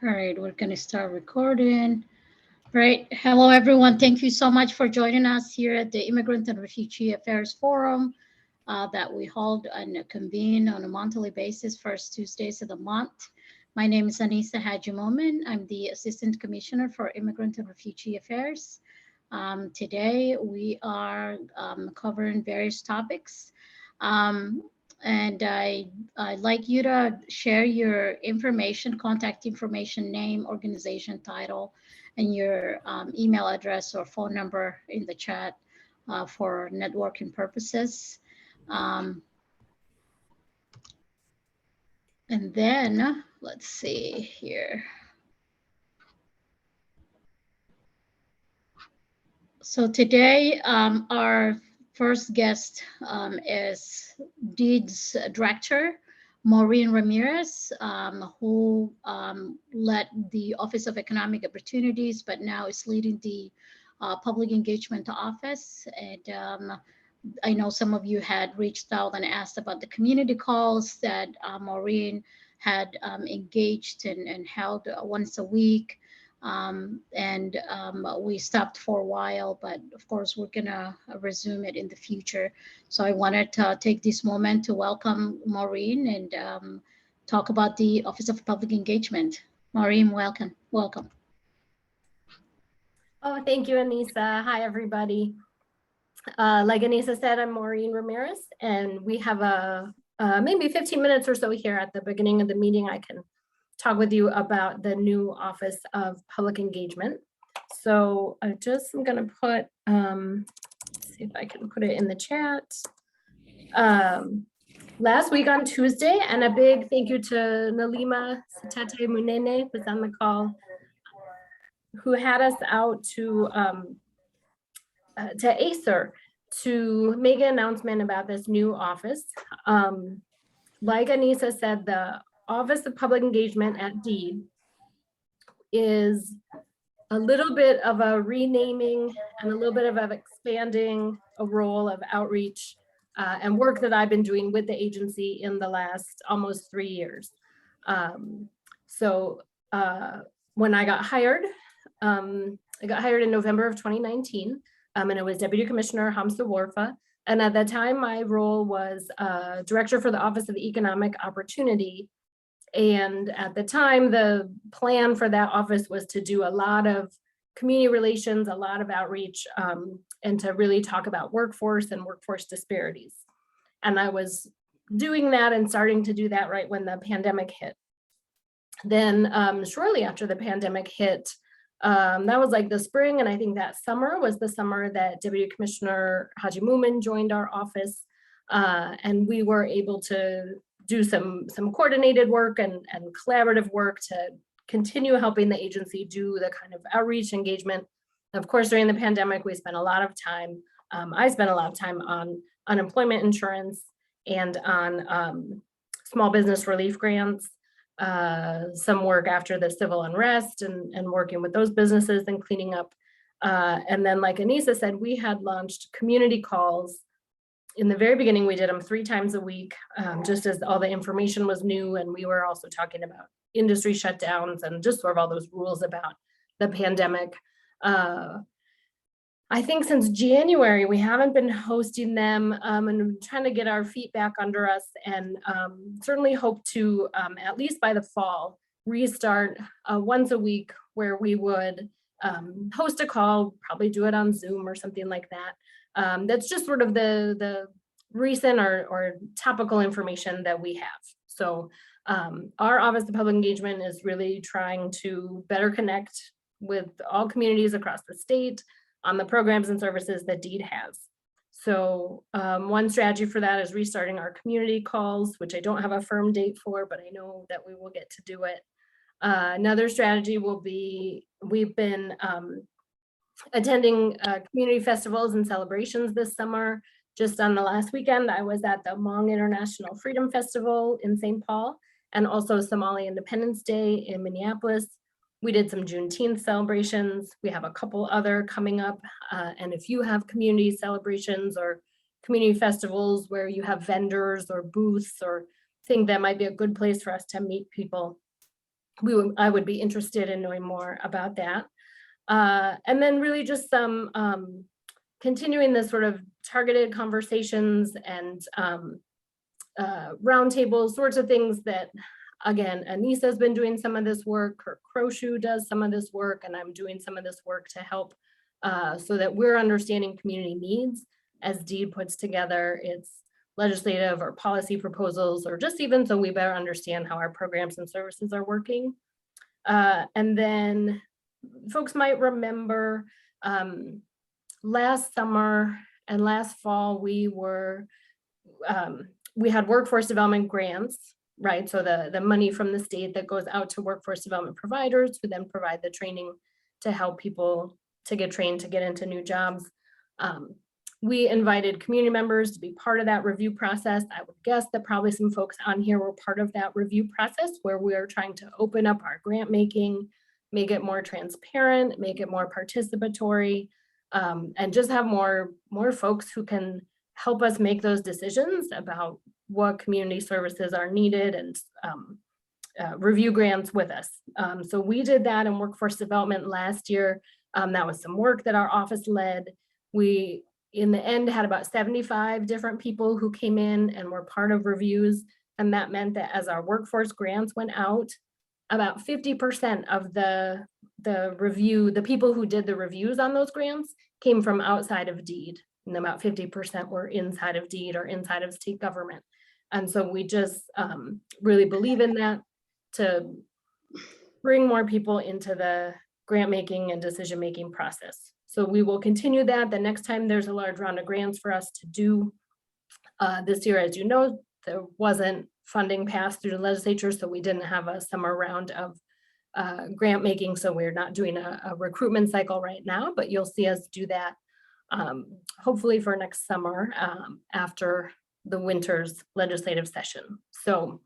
All right, we're going to start recording. Right. Hello, everyone. Thank you so much for joining us here at the Immigrant and Refugee Affairs Forum that we hold and convene on a monthly basis, first Tuesdays of the month. My name is Anissa Hajimomen. I'm the Assistant Commissioner for Immigrant and Refugee Affairs. Today, we are covering various topics. Um, and I'd like you to share your information, contact information, name, organization title, and your email address or phone number in the chat for networking purposes. Um, and then let's see here. So today, our first guest is Deeds Director Maureen Ramirez, who led the Office of Economic Opportunities, but now is leading the Public Engagement Office. And I know some of you had reached out and asked about the community calls that Maureen had engaged and held once a week. We stopped for a while, but of course we're gonna resume it in the future. So I wanted to take this moment to welcome Maureen and talk about the Office of Public Engagement. Maureen, welcome. Welcome. Oh, thank you, Anissa. Hi, everybody. Like Anissa said, I'm Maureen Ramirez, and we have maybe 15 minutes or so here at the beginning of the meeting. I can talk with you about the new Office of Public Engagement. So I'm gonna put, see if I can put it in the chat. Last week on Tuesday, and a big thank you to Nalima Satete Munene, who's on the call, who had us out to Acer to make an announcement about this new office. Like Anissa said, the Office of Public Engagement at DEED is a little bit of a renaming and a little bit of expanding a role of outreach and work that I've been doing with the agency in the last almost 3 years. When I got hired in November of 2019, and it was Deputy Commissioner Hamza Warfa. And at that time, my role was Director for the Office of Economic Opportunity. And at the time, the plan for that office was to do a lot of community relations, a lot of outreach, and to really talk about workforce and workforce disparities. And I was doing that and starting to do that right when the pandemic hit. Then shortly after the pandemic hit, that was like the spring, and I think that summer was the summer that Deputy Commissioner Haji Moomin joined our office, and we were able to do some coordinated work and collaborative work to continue helping the agency do the kind of outreach engagement. Of course, during the pandemic, we spent a lot of time, I spent a lot of time on unemployment insurance and on small business relief grants. Some work after the civil unrest and working with those businesses and cleaning up. And then like Anissa said, we had launched community calls. In the very beginning, we did them 3 times a week, just as all the information was new. And we were also talking about industry shutdowns and just sort of all those rules about the pandemic. I think since January, we haven't been hosting them and trying to get our feet back under us, and certainly hope to, at least by the fall, restart once a week where we would host a call, probably do it on Zoom or something like that. That's just sort of the recent or topical information that we have. So our Office of Public Engagement is really trying to better connect with all communities across the state on the programs and services that DEED has. So one strategy for that is restarting our community calls, which I don't have a firm date for, but I know that we will get to do it. Another strategy will be, we've been attending community festivals and celebrations this summer. Just on the last weekend, I was at the Hmong International Freedom Festival in St. Paul, and also Somali Independence Day in Minneapolis. We did some Juneteenth celebrations. We have a couple other coming up. And if you have community celebrations or community festivals where you have vendors or booths or think that might be a good place for us to meet people, I would be interested in knowing more about that. And then really just some continuing this sort of targeted conversations and roundtables, sorts of things that, again, Anissa has been doing some of this work, Kirk Croshoe does some of this work, and I'm doing some of this work to help so that we're understanding community needs as DEED puts together its legislative or policy proposals, or just even so we better understand how our programs and services are working. And then folks might remember last summer and last fall, we had workforce development grants, right? So the money from the state that goes out to workforce development providers who then provide the training to help people to get trained to get into new jobs. We invited community members to be part of that review process. I would guess that probably some folks on here were part of that review process where we are trying to open up our grant making, make it more transparent, make it more participatory, and just have more folks who can help us make those decisions about what community services are needed and review grants with us. So we did that in workforce development last year. That was some work that our office led. We, in the end, had about 75 different people who came in and were part of reviews. And that meant that as our workforce grants went out, about 50% of the people who did the reviews on those grants came from outside of DEED. And about 50% were inside of DEED or inside of state government. And so we just really believe in that to bring more people into the grant making and decision making process. So we will continue that. The next time there's a large round of grants for us to do this year, as you know, there wasn't funding passed through the legislature, so we didn't have a summer round of grant making. So we're not doing a recruitment cycle right now, but you'll see us do that hopefully for next summer after the winter's legislative session. So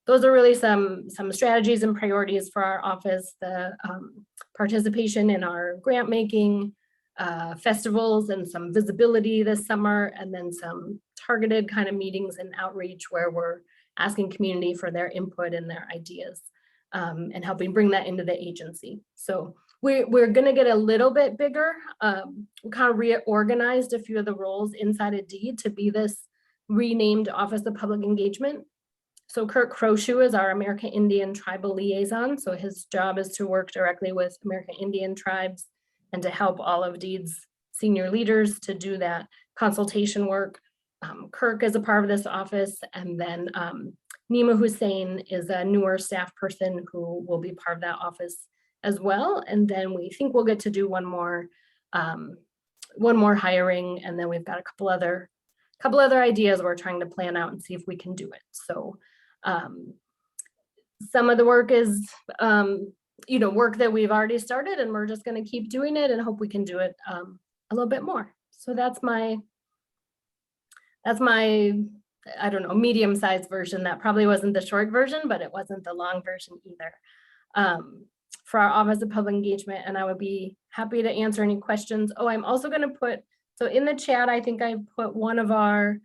those are really some strategies and priorities for our office, the participation in our grant making, festivals and some visibility this summer, and then some targeted kind of meetings and outreach where we're asking community for their input and their ideas and helping bring that into the agency. So we're going to get a little bit bigger. We kind of reorganized a few of the roles inside of DEED to be this renamed Office of Public Engagement. So Kirk Croshoe is our American Indian Tribal Liaison. So his job is to work directly with American Indian tribes and to help all of DEED's senior leaders to do that consultation work. Kirk is a part of this office, and then Nima Hussein is a newer staff person who will be part of that office as well. And then we think we'll get to do one more hiring, and then we've got a couple other ideas we're trying to plan out and see if we can do it. So some of the work is work that we've already started, and we're just going to keep doing it and hope we can do it a little bit more. So that's my I don't know, medium-sized version. That probably wasn't the short version, but it wasn't the long version either. For our Office of Public Engagement, and I would be happy to answer any questions. Oh, I'm also going to put, so in the chat, I think I put one of our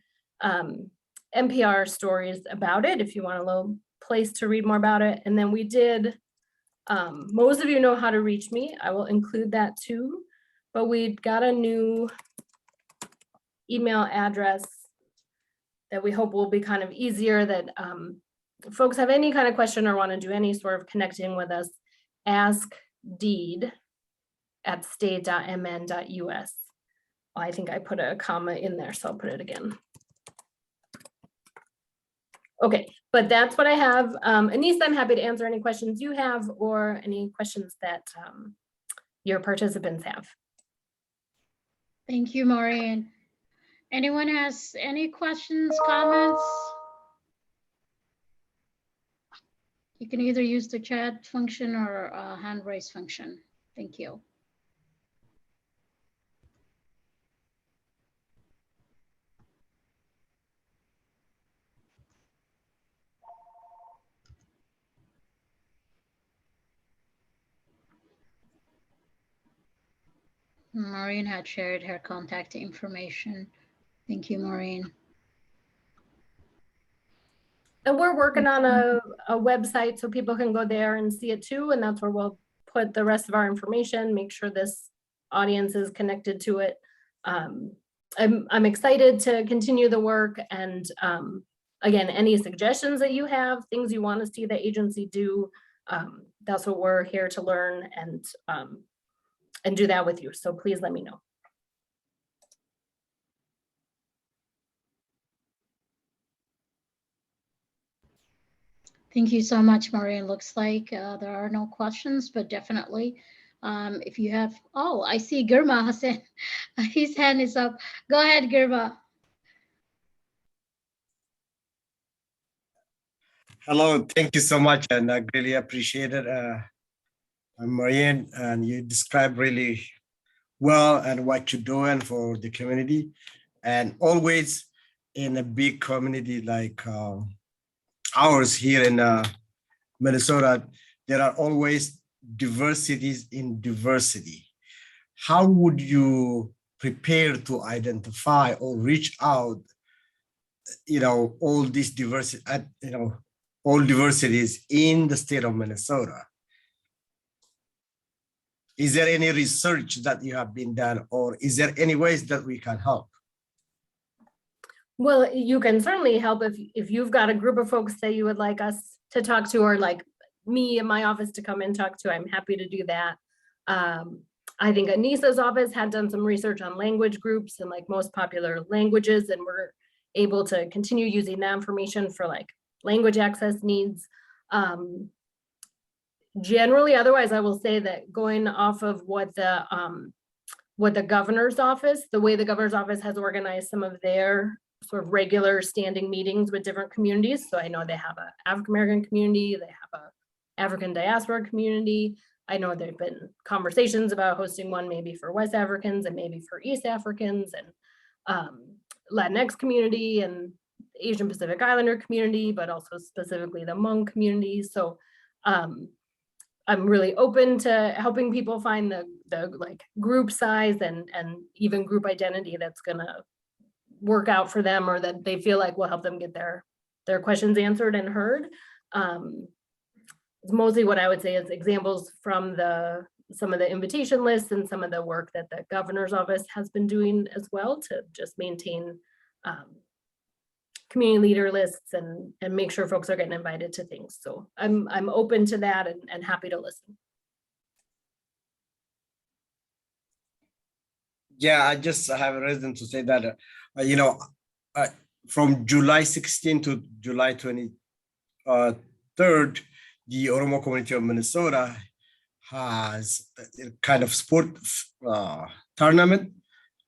NPR stories about it, if you want a little place to read more about it. And then we did, most of you know how to reach me. I will include that too, but we got a new email address that we hope will be kind of easier, that folks have any kind of question or want to do any sort of connecting with us, ask deed@state.mn.us. I think I put a comma in there, so I'll put it again. Okay, but that's what I have. Anissa, I'm happy to answer any questions you have or any questions that your participants have. Thank you, Maureen. Anyone has any questions, comments? You can either use the chat function or hand raise function. Thank you. Maureen had shared her contact information. Thank you, Maureen. And we're working on a website so people can go there and see it too. And that's where we'll put the rest of our information, make sure this audience is connected to it. I'm excited to continue the work. And again, any suggestions that you have, things you want to see the agency do, that's what we're here to learn and do that with you. So please let me know. Thank you so much, Maureen. Looks like there are no questions, but definitely if you have, oh, I see Girma Hassan, his hand is up. Go ahead, Girma. Hello, thank you so much, and I really appreciate it. I'm Maureen, and you describe really well and what you're doing for the community, and always in a big community like ours here in Minnesota, there are always diversities in diversity. How would you prepare to identify or reach out, all these diversity, all diversities in the state of Minnesota? Is there any research that you have been done, or is there any ways that we can help? Well, you can certainly help if you've got a group of folks that you would like us to talk to, or like me in my office to come and talk to. I'm happy to do that. I think Anissa's office had done some research on language groups and like most popular languages, and we're able to continue using that information for like language access needs. Generally, otherwise, I will say that going off of what the governor's office, the way the governor's office has organized some of their sort of regular standing meetings with different communities. So I know they have an African-American community, they have a African diaspora community. I know there've been conversations about hosting one maybe for West Africans and maybe for East Africans and Latinx community and Asian Pacific Islander community, but also specifically the Hmong community. So I'm really open to helping people find the like group size and even group identity that's gonna work out for them, or that they feel like will help them get their questions answered and heard. Mostly what I would say is examples from some of the invitation lists and some of the work that the governor's office has been doing as well to just maintain community leader lists and make sure folks are getting invited to things. So I'm open to that and happy to listen. Yeah, I just have a reason to say that, from July 16 to July 23rd, the Oromo community of Minnesota has a kind of sport tournament,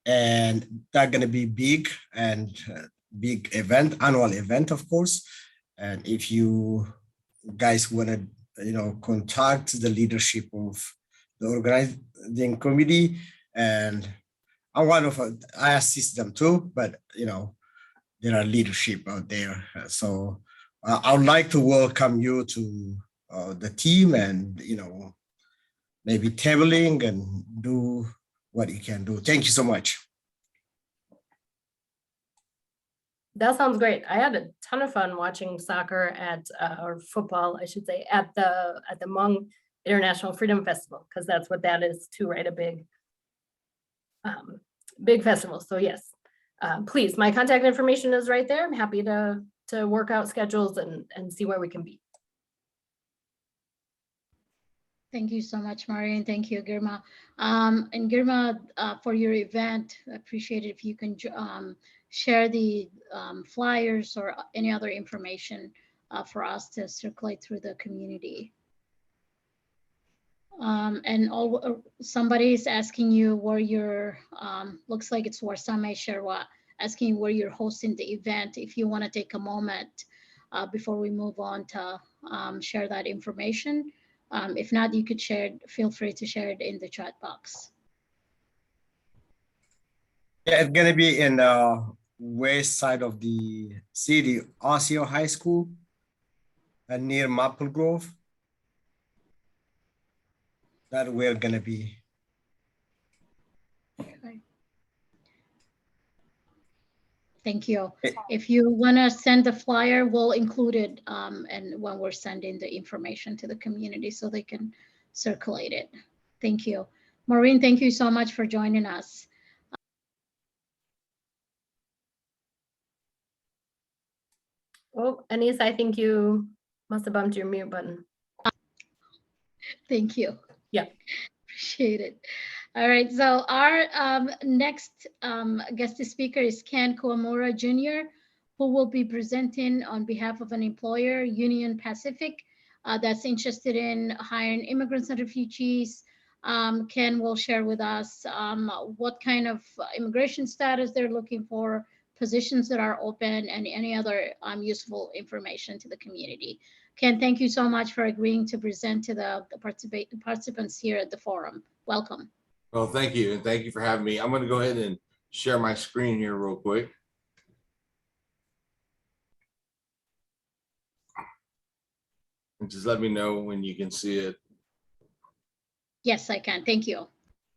and that's going to be big and big event, annual event, of course. And if you guys want to, contact the leadership of the organizing committee, and I'm one of, I assist them too, but there are leadership out there. So I would like to welcome you to the team, and maybe tabling and do what you can do. Thank you so much. That sounds great. I had a ton of fun watching soccer or football, I should say, at the Hmong International Freedom Festival, because that's what that is too, right? A big festival. So yes, please, my contact information is right there. I'm happy to work out schedules and see where we can be. Thank you so much, Maureen. Thank you, Girma. And Girma, for your event, I appreciate it if you can share the flyers or any other information for us to circulate through the community. And somebody is asking you where you're, looks like it's Warsame Sherwa, asking you where you're hosting the event. If you want to take a moment before we move on to share that information. If not, you could feel free to share it in the chat box. Yeah, it's going to be in west side of the city, Osseo High School, near Maple Grove. That we're going to be. Okay. Thank you. If you want to send the flyer, we'll include it and when we're sending the information to the community so they can circulate it. Thank you. Maureen, thank you so much for joining us. Oh, Anise, I think you must have bumped your mute button. Thank you. Yeah. Appreciate it. All right, so our next guest speaker is Ken Kawamura Jr., who will be presenting on behalf of an employer, Union Pacific, that's interested in hiring immigrants and refugees. Ken will share with us what kind of immigration status they're looking for, positions that are open, and any other useful information to the community. Ken, thank you so much for agreeing to present to the participants here at the forum. Welcome. Well, thank you. And thank you for having me. I'm going to go ahead and share my screen here real quick. And just let me know when you can see it. Yes, I can. Thank you. All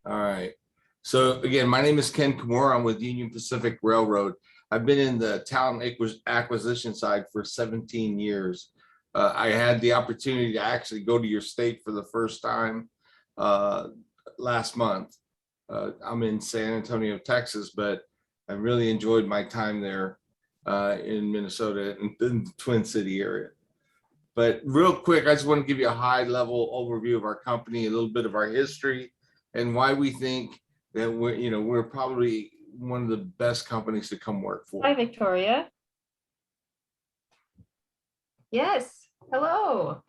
right. So again, my name is Ken Kimura. I'm with Union Pacific Railroad. I've been in the talent acquisition side for 17 years. I had the opportunity to actually go to your state for the first time last month. I'm in San Antonio, Texas, but I really enjoyed my time there in Minnesota and in the Twin City area. But real quick, I just want to give you a high level overview of our company, a little bit of our history and why we think that we're probably one of the best companies to come work for. Hi, Victoria. Yes, hello.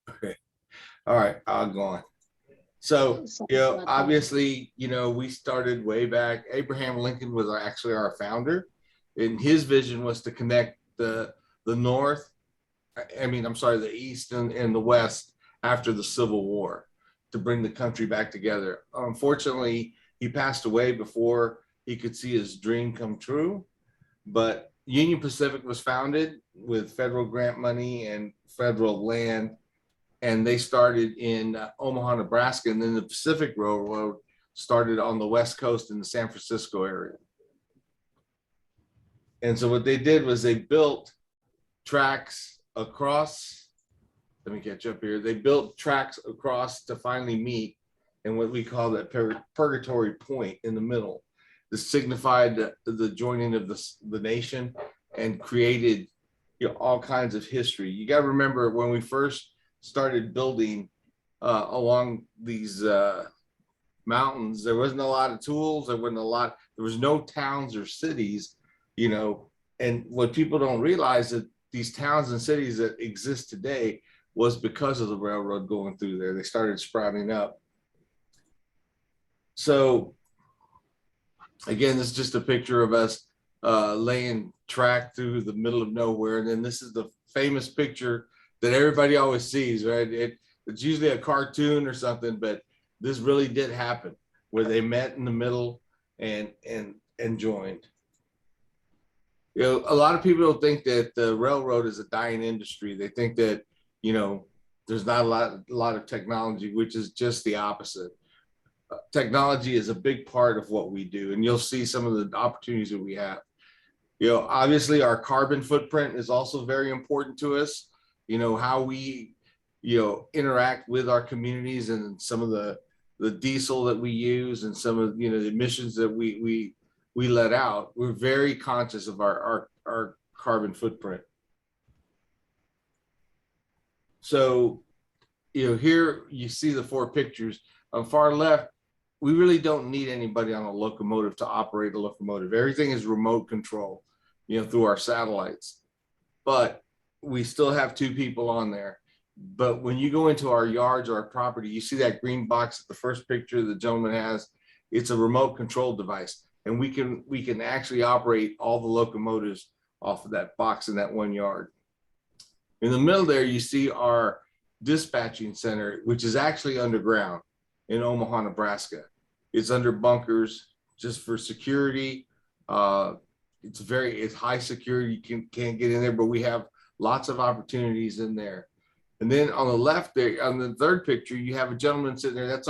Okay. All right, I'll go on. So, obviously, we started way back. Abraham Lincoln was actually our founder, and his vision was to connect the East and the West after the Civil War to bring the country back together. Unfortunately, he passed away before he could see his dream come true, but Union Pacific was founded with federal grant money and federal land, and they started in Omaha, Nebraska, and then the Pacific Railroad started on the West Coast in the San Francisco area. And so what they did was they built tracks across, let me catch up here. They built tracks across to finally meet in what we call that purgatory point in the middle. This signified the joining of the nation and created all kinds of history. You got to remember when we first started building along these mountains, there wasn't a lot of tools. There was no towns or cities, and what people don't realize that these towns and cities that exist today was because of the railroad going through there. They started sprouting up. So again, this is just a picture of us laying track through the middle of nowhere. And then this is the famous picture that everybody always sees, right? It's usually a cartoon or something, but this really did happen where they met in the middle and joined. A lot of people don't think that the railroad is a dying industry. They think that, there's not a lot of technology, which is just the opposite. Technology is a big part of what we do, and you'll see some of the opportunities that we have. Obviously our carbon footprint is also very important to us. How we, interact with our communities and some of the diesel that we use and some of, the emissions that we let out. We're very conscious of our carbon footprint. So, here you see the four pictures. On far left, we really don't need anybody on a locomotive to operate a locomotive. Everything is remote control, through our satellites. But we still have two people on there. But when you go into our yards or our property, you see that green box at the first picture the gentleman has. It's a remote control device. And we can actually operate all the locomotives off of that box in that one yard. In the middle there, you see our dispatching center, which is actually underground in Omaha, Nebraska. It's under bunkers just for security. It's high security. You can't get in there, but we have lots of opportunities in there. And then on the left there, on the third picture, you have a gentleman sitting there. That's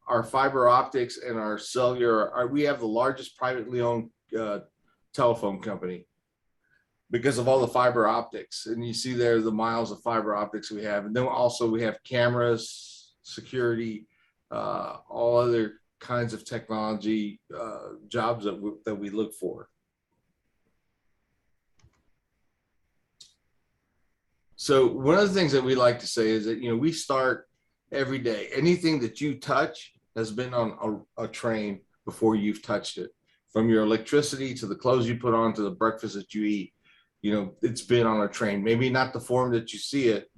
our fiber optics and our cellular, we have the largest privately owned telephone company because of all the fiber optics. And you see there the miles of fiber optics we have. And then also we have cameras, security, all other kinds of technology jobs that we look for. So one of the things that we like to say is that, you know, we start every day. Anything that you touch has been on a train before you've touched it. From your electricity to the clothes you put on to the breakfast that you eat, you know, it's been on a train. Maybe not the form that you see it,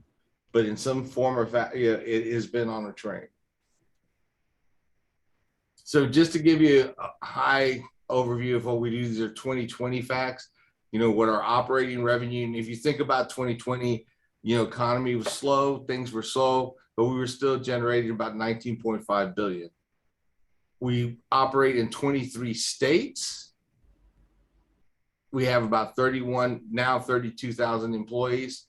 but in some form or it has been on a train. So just to give you a high overview of what we do, these are 2020 facts, you know, what our operating revenue, and if you think about 2020, you know, economy was slow, things were slow, but we were still generating about 19.5 billion. We operate in 23 states. We have about 32,000 employees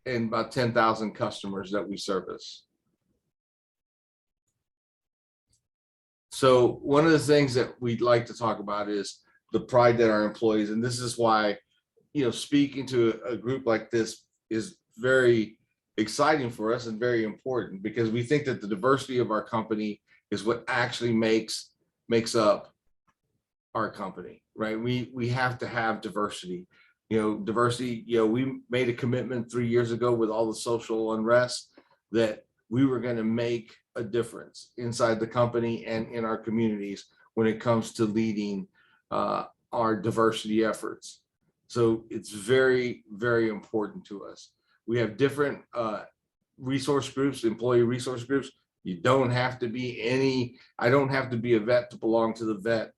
and about 10,000 customers that we service. So one of the things that we'd like to talk about is the pride that our employees, and this is why, you know, speaking to a group like this is very exciting for us and very important, because we think that the diversity of our company is what actually makes up our company, right? We have to have diversity. You know, diversity, you know, we made a commitment 3 years ago with all the social unrest that we were going to make a difference inside the company and in our communities when it comes to leading our diversity efforts. So it's very, very important to us. We have different resource groups, employee resource groups. You don't have to be I don't have to be a vet to belong to the vet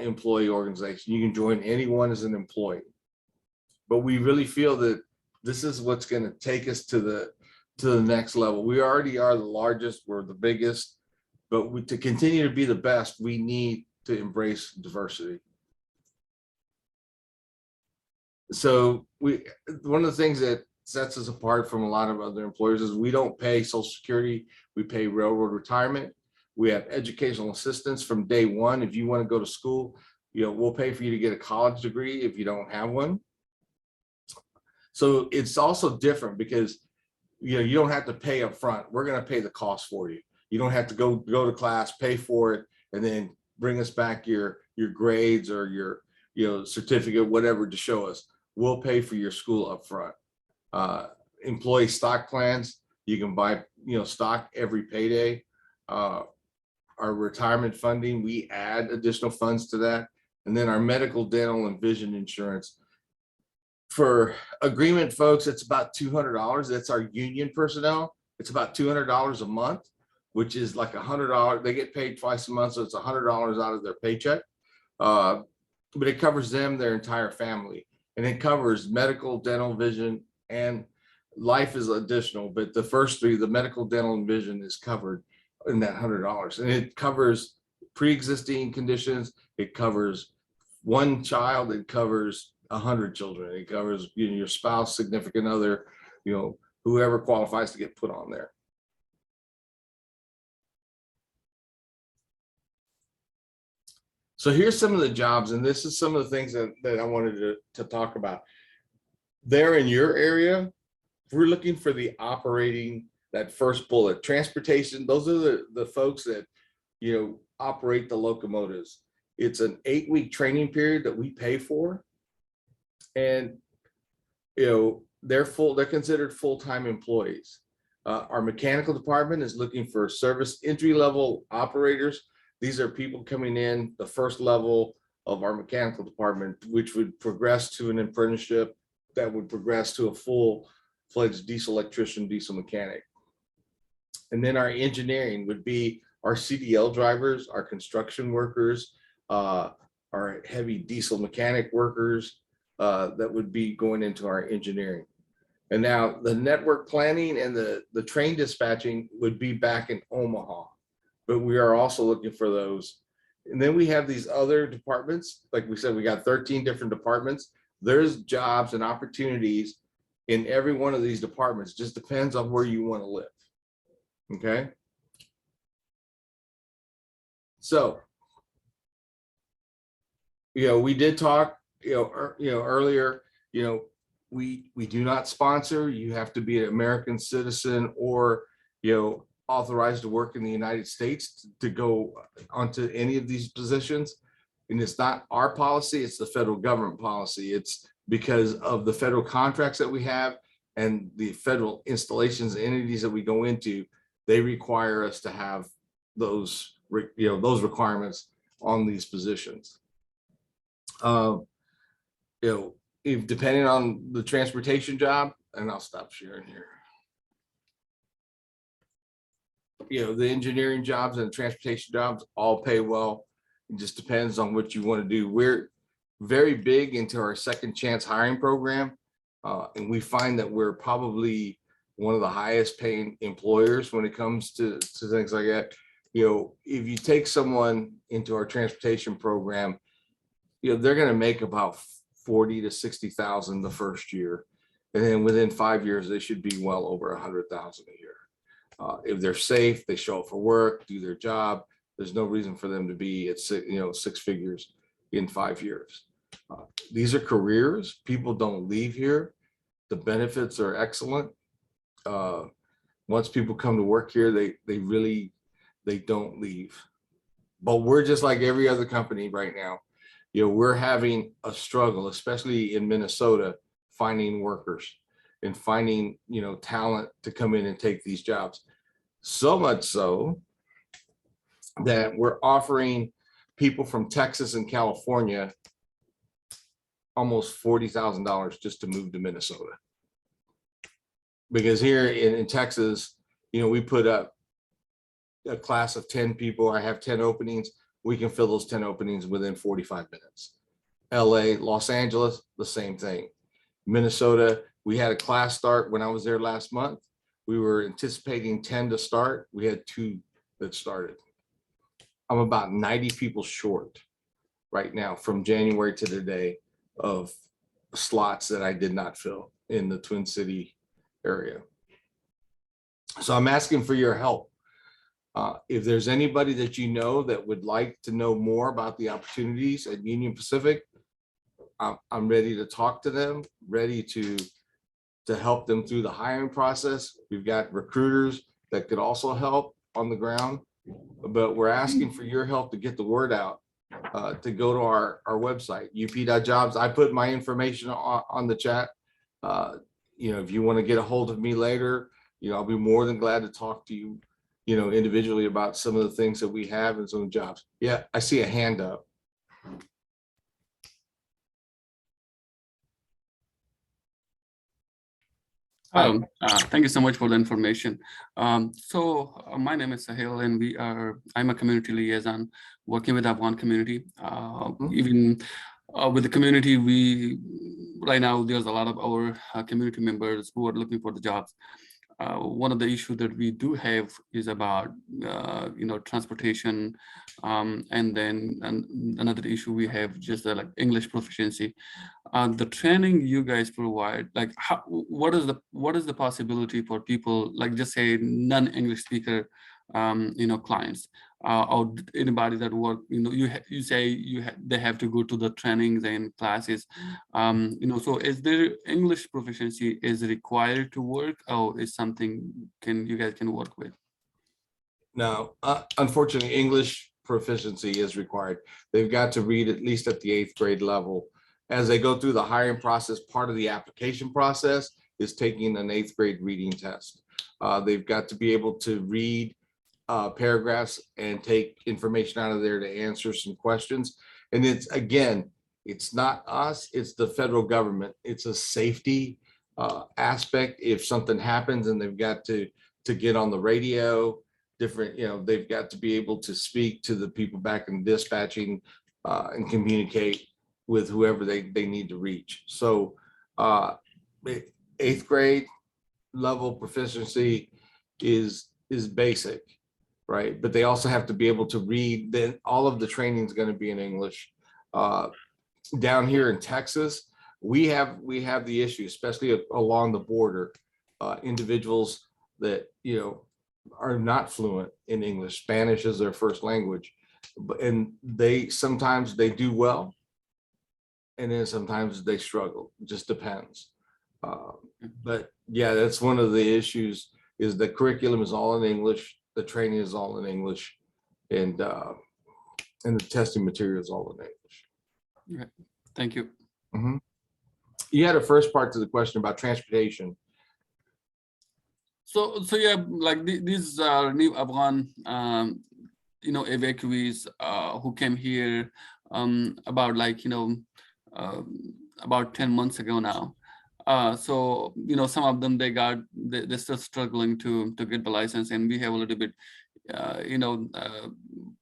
employee organization. You can join anyone as an employee. But we really feel that this is what's going to take us to the next level. We already are the largest, we're the biggest, but to continue to be the best, we need to embrace diversity. So one of the things that sets us apart from a lot of other employers is we don't pay Social Security, we pay railroad retirement. We have educational assistance from day one. If you want to go to school, you know, we'll pay for you to get a college degree if you don't have one. So it's also different because, you know, you don't have to pay up front. We're going to pay the cost for you. You don't have to go to class, pay for it, and then bring us back your grades or your, you know, certificate, whatever, to show us. We'll pay for your school up front. Employee stock plans, you can buy, you know, stock every payday. Our retirement funding, we add additional funds to that. And then our medical, dental, and vision insurance. For agreement folks, it's about $200. That's our union personnel. It's about $200 a month, which is like $100. They get paid twice a month, so it's $100 out of their paycheck. But it covers them, their entire family. And it covers medical, dental, vision, and life is additional. But the first three, the medical, dental, and vision, is covered in that $100. And it covers pre-existing conditions. It covers one child. It covers 100 children. It covers, you know, your spouse, significant other, you know, whoever qualifies to get put on there. So here's some of the jobs, and this is some of the things that I wanted to talk about. There in your area, we're looking for the operating, that first bullet, transportation. Those are the folks that, you know, operate the locomotives. It's an 8-week training period that we pay for. And, you know, they're considered full-time employees. Our mechanical department is looking for service entry-level operators. These are people coming in the first level of our mechanical department, which would progress to an apprenticeship that would progress to a full-fledged diesel electrician, diesel mechanic. And then our engineering would be our CDL drivers, our construction workers, our heavy diesel mechanic workers that would be going into our engineering. And now the network planning and the train dispatching would be back in Omaha, but we are also looking for those. And then we have these other departments. Like we said, we got 13 different departments. There's jobs and opportunities in every one of these departments. Just depends on where you want to live. Okay. So, we did talk, earlier, we do not sponsor. You have to be an American citizen or, authorized to work in the United States to go onto any of these positions. And it's not our policy, it's the federal government policy. It's because of the federal contracts that we have and the federal installations and entities that we go into, they require us to have those requirements on these positions. If depending on the transportation job, and I'll stop sharing here. The engineering jobs and the transportation jobs all pay well. It just depends on what you want to do. We're very big into our second chance hiring program. And we find that we're probably one of the highest paying employers when it comes to things like that. If you take someone into our transportation program, they're going to make about 40 to 60,000 the first year. And then within 5 years, they should be well over 100,000 a year. If they're safe, they show up for work, do their job, there's no reason for them to be at six figures in 5 years. These are careers. People don't leave here. The benefits are excellent. Once people come to work here, they don't leave. But we're just like every other company right now. We're having a struggle, especially in Minnesota, finding workers and finding, talent to come in and take these jobs. So much so that we're offering people from Texas and California almost $40,000 just to move to Minnesota. Because here in Texas, we put up a class of 10 people. I have 10 openings. We can fill those 10 openings within 45 minutes. LA, Los Angeles, the same thing. Minnesota, we had a class start when I was there last month. We were anticipating 10 to start. We had 2 that started. I'm about 90 people short right now from January to today of slots that I did not fill in the Twin City area. So I'm asking for your help. If there's anybody that that would like to know more about the opportunities at Union Pacific, I'm ready to talk to them, ready to help them through the hiring process. We've got recruiters that could also help on the ground, but we're asking for your help to get the word out, to go to our website, up.jobs. I put my information on the chat. If you want to get a hold of me later, I'll be more than glad to talk to you, individually about some of the things that we have and some of the jobs. Yeah, I see a hand up. Thank you so much for the information. My name is Sahil, and I'm a community liaison working with Afghan community. Even with the community, right now there's a lot of our community members who are looking for the jobs. One of the issues that we do have is about transportation, and then another issue we have just like English proficiency. The training you guys provide, like what is the possibility for people, like just say non-English speaker clients, or anybody that work, you say they have to go to the trainings and classes, so is there English proficiency is required to work, or is something you guys can work with? No, unfortunately, English proficiency is required. They've got to read at least at the 8th grade level. As they go through the hiring process, part of the application process is taking an 8th grade reading test. They've got to be able to read paragraphs and take information out of there to answer some questions. And it's not us, it's the federal government. It's a safety aspect. If something happens and they've got to get on the radio, they've got to be able to speak to the people back in dispatching and communicate with whoever they need to reach. So 8th grade level proficiency is basic, right? But they also have to be able to read. Then all of the training is going to be in English. Down here in Texas, we have the issue, especially along the border, individuals that are not fluent in English. Spanish is their first language, And sometimes they do well, and then sometimes they struggle. It just depends. But yeah, that's one of the issues, is the curriculum is all in English, the training is all in English, and the testing material is all in English. Right. Thank you. Mhm. You had a first part to the question about transportation. So yeah, like these are new Afghan, evacuees who came here about about 10 months ago now. So some of them they're still struggling to get the license, and we have a little bit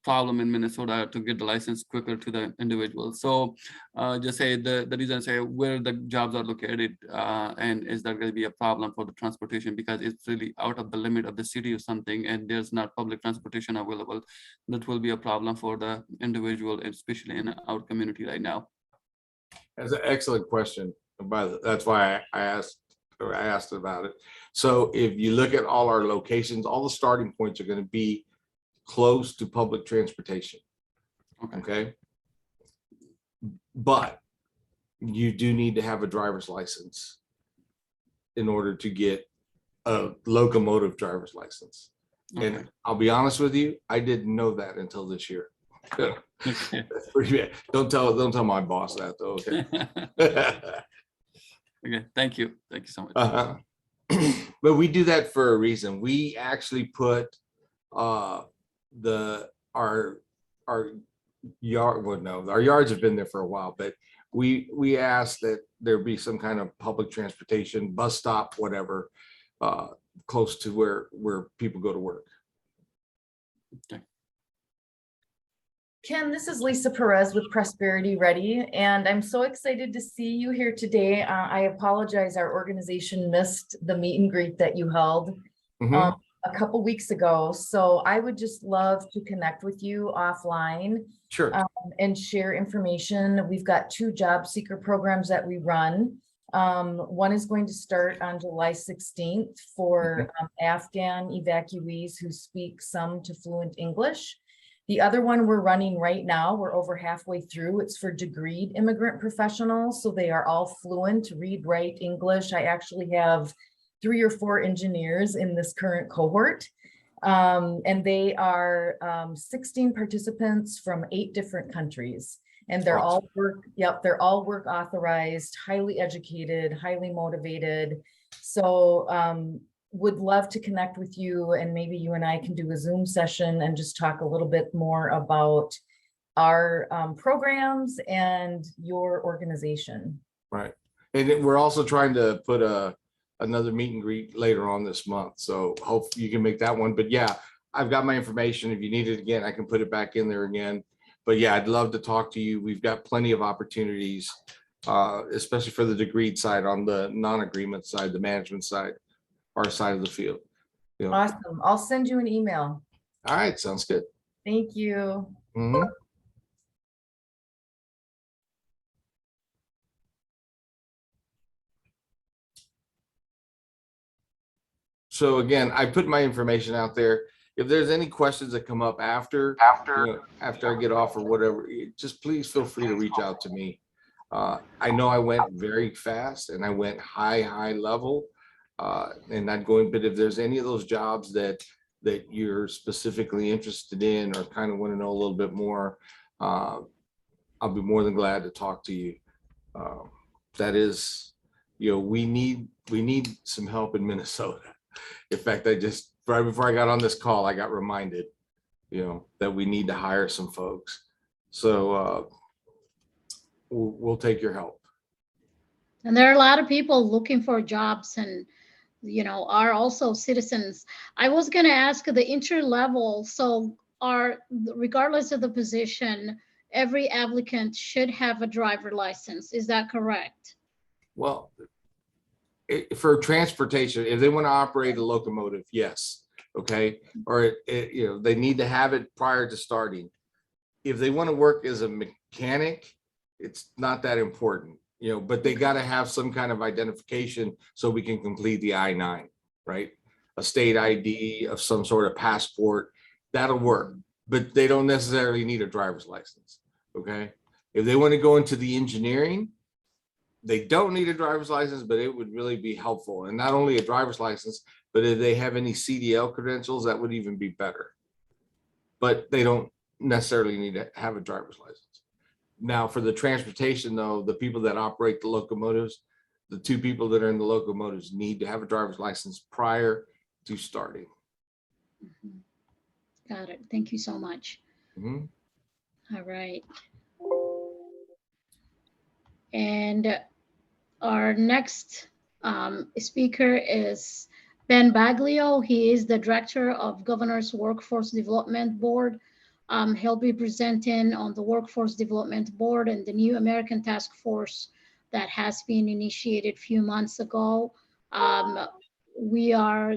problem in Minnesota to get the license quicker to the individual. So just say the reason say where the jobs are located, and is there going to be a problem for the transportation because it's really out of the limit of the city or something, and there's not public transportation available. That will be a problem for the individual, especially in our community right now. That's an excellent question. That's why I asked about it. So if you look at all our locations, all the starting points are going to be close to public transportation. Okay. But you do need to have a driver's license in order to get a locomotive driver's license. Okay. And I'll be honest with you, I didn't know that until this year. Okay. That's pretty bad. Don't tell my boss that though. Okay. Okay, thank you so much. But we do that for a reason. We actually put our yard, well, no, our yards have been there for a while, but we asked that there be some kind of public transportation, bus stop, whatever, close to where people go to work. Okay. Ken, this is Lisa Perez with Prosperity Ready, and I'm so excited to see you here today. I apologize, our organization missed the meet and greet that you held Mhm. a couple weeks ago. So I would just love to connect with you offline Sure. and share information. We've got 2 job seeker programs that we run. One is going to start on July 16th for Afghan evacuees who speak some to fluent English. The other one we're running right now, we're over halfway through. It's for degreed immigrant professionals. So they are all fluent, read, write English. I actually have 3 or 4 engineers in this current cohort. And they are 16 participants from 8 different countries. And they're all they're all work authorized, highly educated, highly motivated. So would love to connect with you, and maybe you and I can do a Zoom session and just talk a little bit more about our programs and your organization. Right. And we're also trying to put another meet and greet later on this month. So hope you can make that one. But yeah, I've got my information. If you need it again, I can put it back in there again. But yeah, I'd love to talk to you. We've got plenty of opportunities, especially for the degreed side, on the non-agreement side, the management side, our side of the field. You know. Awesome. I'll send you an email. All right, sounds good. Thank you. Mhm. So again, I put my information out there. If there's any questions that come up after I get off or whatever, just please feel free to reach out to me. I know I went very fast and I went high level, and not going, but if there's any of those jobs that you're specifically interested in or kind of want to know a little bit more, I'll be more than glad to talk to you. That is, we need some help in Minnesota. In fact, right before I got on this call, I got reminded, that we need to hire some folks. So we'll take your help. And there are a lot of people looking for jobs and, are also citizens. I was going to ask the entry level. So regardless of the position, every applicant should have a driver license. Is that correct? Well, for transportation, if they want to operate a locomotive, yes. Okay. Or, they need to have it prior to starting. If they want to work as a mechanic, it's not that important, but they got to have some kind of identification so we can complete the I-9, right? A state ID of some sort of passport, that'll work. but they don't necessarily need a driver's license. Okay. If they want to go into the engineering, they don't need a driver's license, but it would really be helpful. And not only a driver's license, but if they have any CDL credentials, that would even be better. But they don't necessarily need to have a driver's license. Now, for the transportation, though, the people that operate the locomotives, the 2 people that are in the locomotives need to have a driver's license prior to starting. Mhm. Got it. Thank you so much. Mhm. All right. And our next speaker is Ben Baglio. He is the Director of Governor's Workforce Development Board. He'll be presenting on the Workforce Development Board and the new American Task Force that has been initiated a few months ago. We are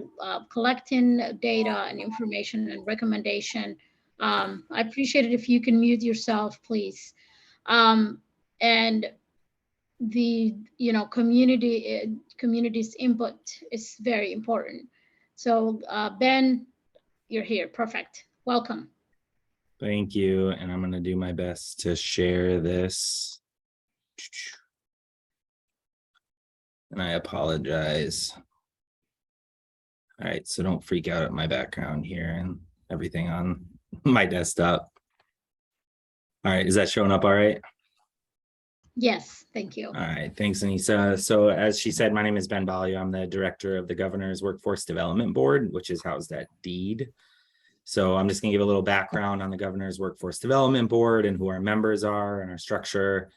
collecting data and information and recommendation. I appreciate it if you can mute yourself, please. And the community's input is very important. So Ben, you're here. Perfect. Welcome. Thank you. And I'm going to do my best to share this. And I apologize. All right, so don't freak out at my background here and everything on my desktop. All right, is that showing up all right? Yes, thank you. All right, thanks, Anissa. So as she said, my name is Ben Baglio. I'm the director of the Governor's Workforce Development Board, which is housed at DEED. So I'm just going to give a little background on the Governor's Workforce Development Board and who our members are and our structure,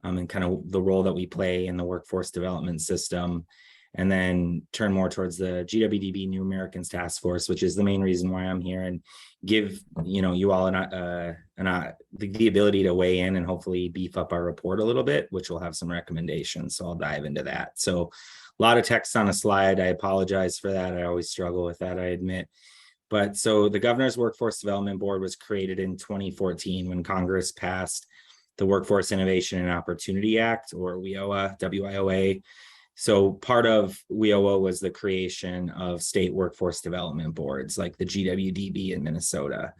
and kind of the role that we play in the workforce development system, and then turn more towards the GWDB New Americans Task Force, which is the main reason why I'm here, and give you all the ability to weigh in and hopefully beef up our report a little bit, which will have some recommendations. So I'll dive into that. So a lot of text on a slide. I apologize for that. I always struggle with that, I admit. But so the Governor's Workforce Development Board was created in 2014 when Congress passed the Workforce Innovation and Opportunity Act, or WIOA, WIOA. So part of WIOA was the creation of state workforce development boards like the GWDB in Minnesota.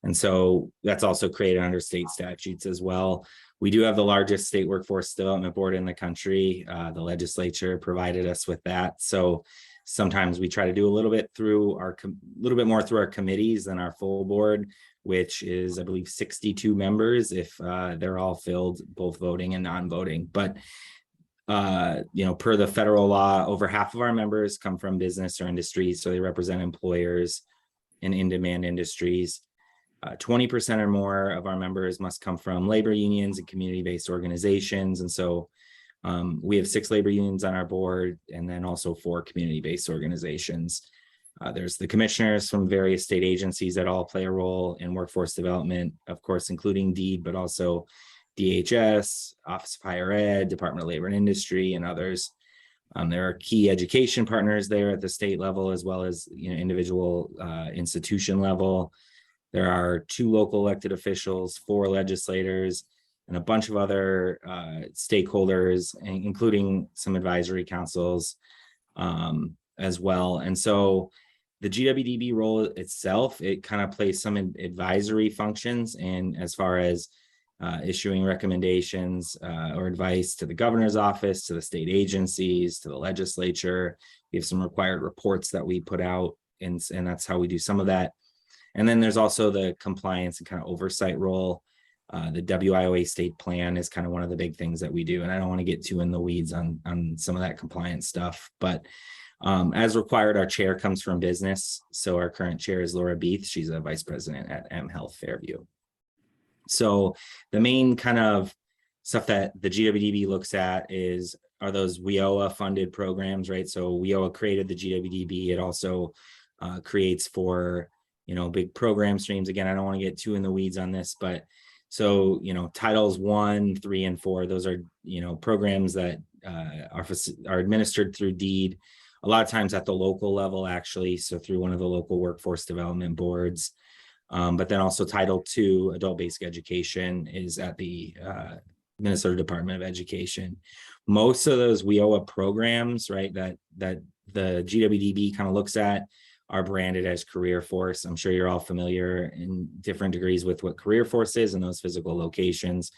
And so that's also created under state statutes as well. We do have the largest state workforce development board in the country. The legislature provided us with that. So sometimes we try to do a little bit more through our committees than our full board, which is, I believe, 62 members if they're all filled, both voting and non-voting. But per the federal law, over half of our members come from business or industries, so they represent employers in in-demand industries. 20% or more of our members must come from labor unions and community-based organizations, and so we have 6 labor unions on our board, and then also 4 community-based organizations. There's the commissioners from various state agencies that all play a role in workforce development, of course, including DEED, but also DHS, Office of Higher Ed, Department of Labor and Industry, and others. There are key education partners there at the state level, as well as individual institution level. There are 2 local elected officials, 4 legislators, and a bunch of other stakeholders, including some advisory councils as well. And so the GWDB role itself, it kind of plays some advisory functions, and as far as issuing recommendations or advice to the governor's office, to the state agencies, to the legislature. We have some required reports that we put out, and that's how we do some of that. And then there's also the compliance and kind of oversight role. The WIOA state plan is kind of one of the big things that we do, and I don't want to get too in the weeds on some of that compliance stuff, but as required, our chair comes from business. So our current chair is Laura Beath. She's a vice president at M Health Fairview. So the main kind of stuff that the GWDB looks at are those WIOA funded programs, right? So WIOA created the GWDB. It also creates for, big program streams. Again, I don't want to get too in the weeds on this, but so, titles 1, 3, and 4, those are, programs that are administered through DEED, a lot of times at the local level, actually. So through one of the local workforce development boards. But then also Title II, adult-based education, is at the Minnesota Department of Education. Most of those WIOA programs, right, that the GWDB kind of looks at are branded as Career Force. I'm sure you're all familiar in different degrees with what Career Force is and those physical locations,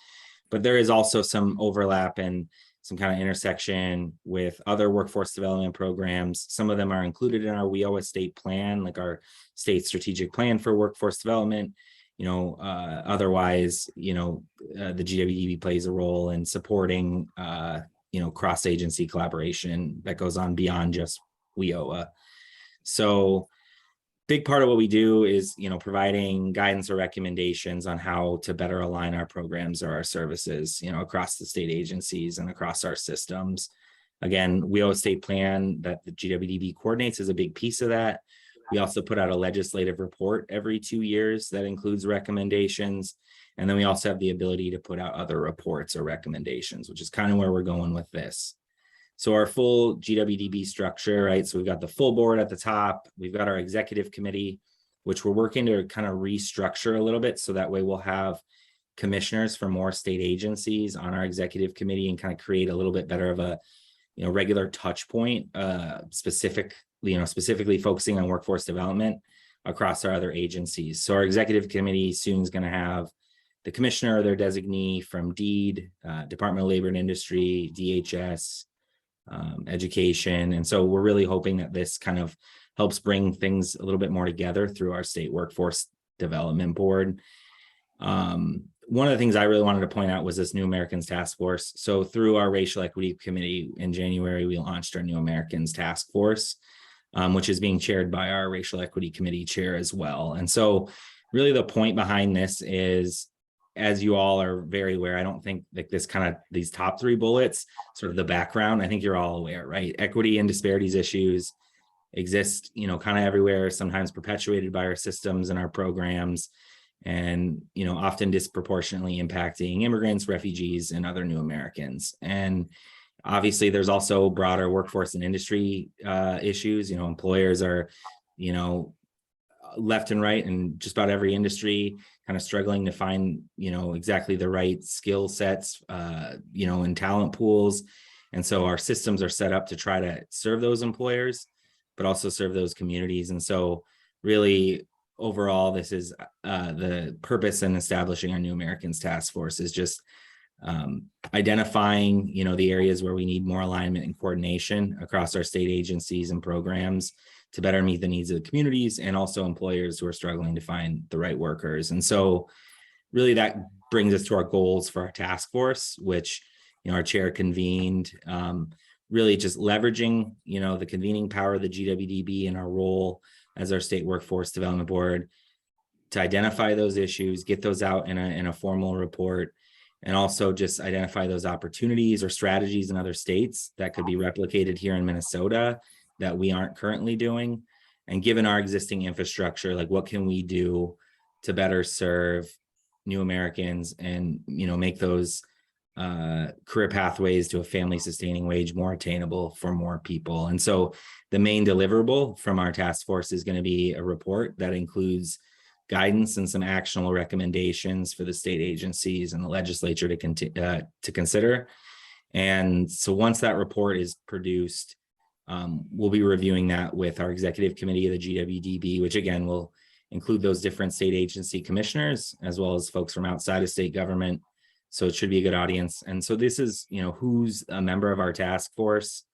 but there is also some overlap and some kind of intersection with other workforce development programs. Some of them are included in our WIOA state plan, like our state strategic plan for workforce development. Otherwise, the GWDB plays a role in supporting, cross-agency collaboration that goes on beyond just WIOA. So big part of what we do is, providing guidance or recommendations on how to better align our programs or our services, across the state agencies and across our systems. Again, WIOA state plan that the GWDB coordinates is a big piece of that. We also put out a legislative report every 2 years that includes recommendations. And then we also have the ability to put out other reports or recommendations, which is kind of where we're going with this. So our full GWDB structure, right? So we've got the full board at the top. We've got our executive committee, which we're working to kind of restructure a little bit. So that way we'll have commissioners for more state agencies on our executive committee and kind of create a little bit better of a, regular touch point, specifically focusing on workforce development across our other agencies. So our executive committee soon is going to have the commissioner or their designee from DEED, Department of Labor and Industry, DHS, education. And so we're really hoping that this kind of helps bring things a little bit more together through our state workforce development board. One of the things I really wanted to point out was this New Americans Task Force. So through our Racial Equity Committee in January, we launched our New Americans Task Force, which is being chaired by our Racial Equity Committee chair as well. And so really the point behind this is, as you all are very aware, I don't think that these top 3 bullets, sort of the background, I think you're all aware, right? Equity and disparities issues exist, kind of everywhere, sometimes perpetuated by our systems and our programs, and, often disproportionately impacting immigrants, refugees, and other new Americans. And obviously there's also broader workforce and industry issues. Employers are, left and right in just about every industry, kind of struggling to find, exactly the right skill sets, and talent pools. And so our systems are set up to try to serve those employers, but also serve those communities. And so really overall, this is the purpose in establishing our New Americans Task Force is just identifying, the areas where we need more alignment and coordination across our state agencies and programs to better meet the needs of the communities and also employers who are struggling to find the right workers. And so really that brings us to our goals for our task force, which, our chair convened, really just leveraging, the convening power of the GWDB and our role as our state workforce development board to identify those issues, get those out in a formal report, and also just identify those opportunities or strategies in other states that could be replicated here in Minnesota that we aren't currently doing. And given our existing infrastructure, like what can we do to better serve new Americans and, make those career pathways to a family sustaining wage more attainable for more people. And so the main deliverable from our task force is going to be a report that includes guidance and some actionable recommendations for the state agencies and the legislature to consider. And so once that report is produced, we'll be reviewing that with our executive committee of the GWDB, which again will include those different state agency commissioners, as well as folks from outside of state government. So it should be a good audience. And so this is, who's a member of our task force.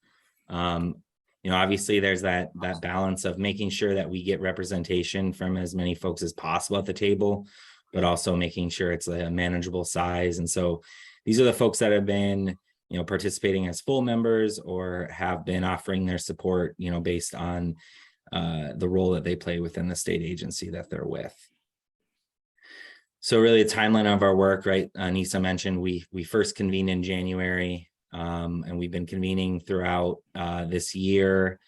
Obviously there's that balance of making sure that we get representation from as many folks as possible at the table, but also making sure it's a manageable size. And so these are the folks that have been, participating as full members or have been offering their support, based on the role that they play within the state agency that they're with. So really a timeline of our work, right? Nisa mentioned we first convened in January, and we've been convening throughout this year,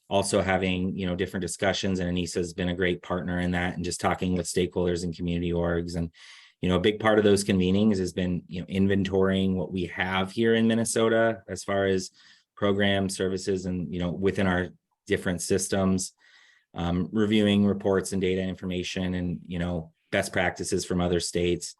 also having, different discussions, and Anissa has been a great partner in that and just talking with stakeholders and community orgs. And, a big part of those convenings has been, inventorying what we have here in Minnesota as far as programs, services, and, within our different systems, reviewing reports and data information and, best practices from other states.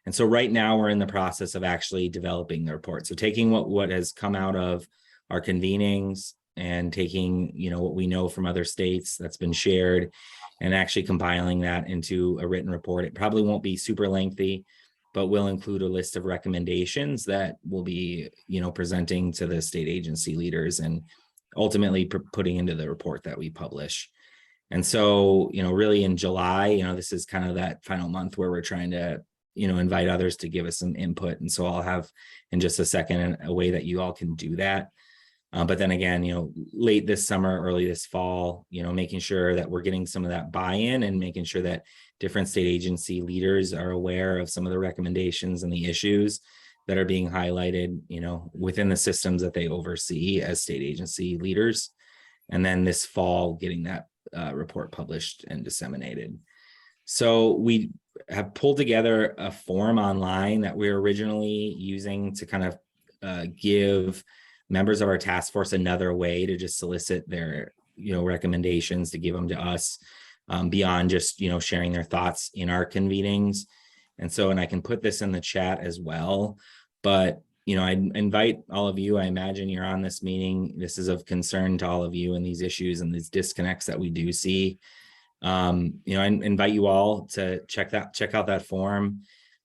And so right now we're in the process of actually developing the report. So taking what has come out of our convenings, and taking, what we know from other states that's been shared and actually compiling that into a written report. It probably won't be super lengthy, but will include a list of recommendations that will be, presenting to the state agency leaders and ultimately putting into the report that we publish. And so, really in July, this is kind of that final month where we're trying to, invite others to give us some input. And so I'll have in just a second a way that you all can do that. But then again, late this summer, early this fall, making sure that we're getting some of that buy-in and making sure that different state agency leaders are aware of some of the recommendations and the issues that are being highlighted, within the systems that they oversee as state agency leaders. And then this fall, getting that report published and disseminated. So we have pulled together a form online that we were originally using to kind of give members of our task force another way to just solicit their, recommendations, to give them to us beyond just, sharing their thoughts in our convenings. And so, and I can put this in the chat as well, but, I invite all of you, I imagine you're on this meeting. This is of concern to all of you and these issues and these disconnects that we do see. I invite you all to check out that form.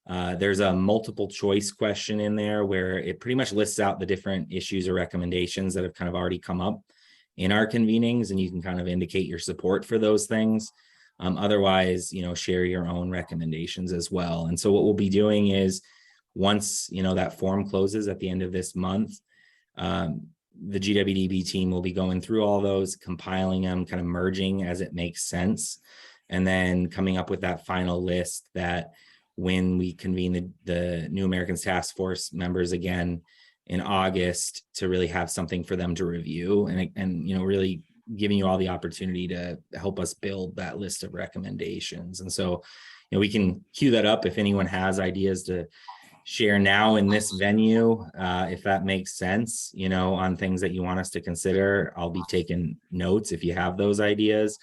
There's a multiple choice question in there where it pretty much lists out the different issues or recommendations that have kind of already come up in our convenings, and you can kind of indicate your support for those things. Otherwise, share your own recommendations as well. And so what we'll be doing is once, that form closes at the end of this month, the GWDB team will be going through all those, compiling them, kind of merging as it makes sense, and then coming up with that final list that when we convene the New Americans Task Force members again in August, to really have something for them to review and really giving you all the opportunity to help us build that list of recommendations. And so, we can queue that up if anyone has ideas to share now in this venue, if that makes sense, on things that you want us to consider. I'll be taking notes if you have those ideas,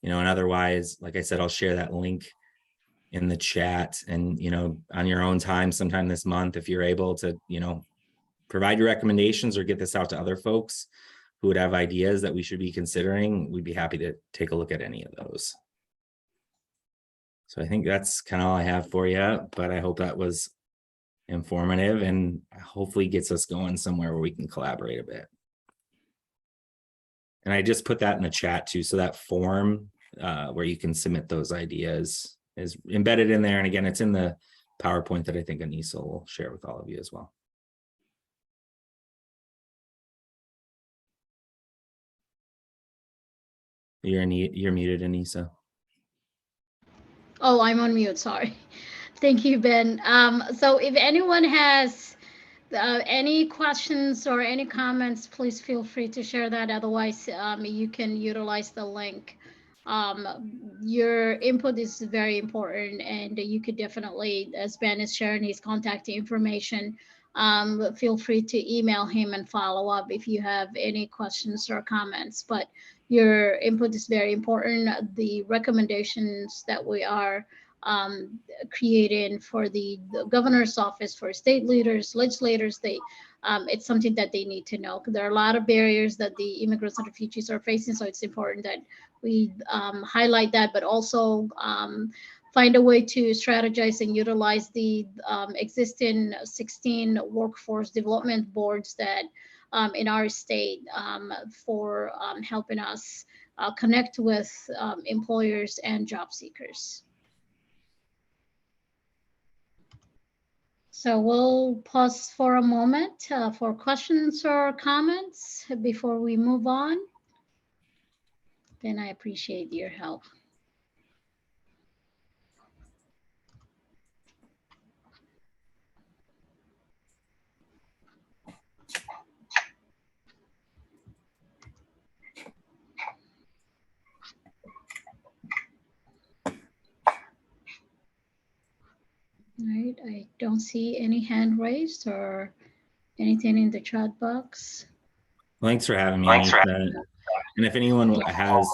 and otherwise, like I said, I'll share that link in the chat, and, on your own time, sometime this month, if you're able to, provide your recommendations or get this out to other folks who would have ideas that we should be considering, we'd be happy to take a look at any of those. So I think that's kind of all I have for you, but I hope that was informative and hopefully gets us going somewhere where we can collaborate a bit. And I just put that in the chat too, so that form where you can submit those ideas is embedded in there. And again, it's in the PowerPoint that I think Anissa will share with all of you as well. You're muted, Anissa. Oh, I'm on mute, sorry. Thank you, Ben. So if anyone has any questions or any comments, please feel free to share that. Otherwise, you can utilize the link. Your input is very important, and you could definitely, as Ben is sharing his contact information, feel free to email him and follow up if you have any questions or comments. But your input is very important. The recommendations that we are creating for the governor's office, for state leaders, legislators, it's something that they need to know. There are a lot of barriers that the immigrants and refugees are facing, so it's important that we highlight that, but also find a way to strategize and utilize the existing 16 workforce development boards that in our state for helping us connect with employers and job seekers. So we'll pause for a moment for questions or comments before we move on. Ben, I appreciate your help. All right, I don't see any hand raised or anything in the chat box. Thanks for having me. And if anyone has,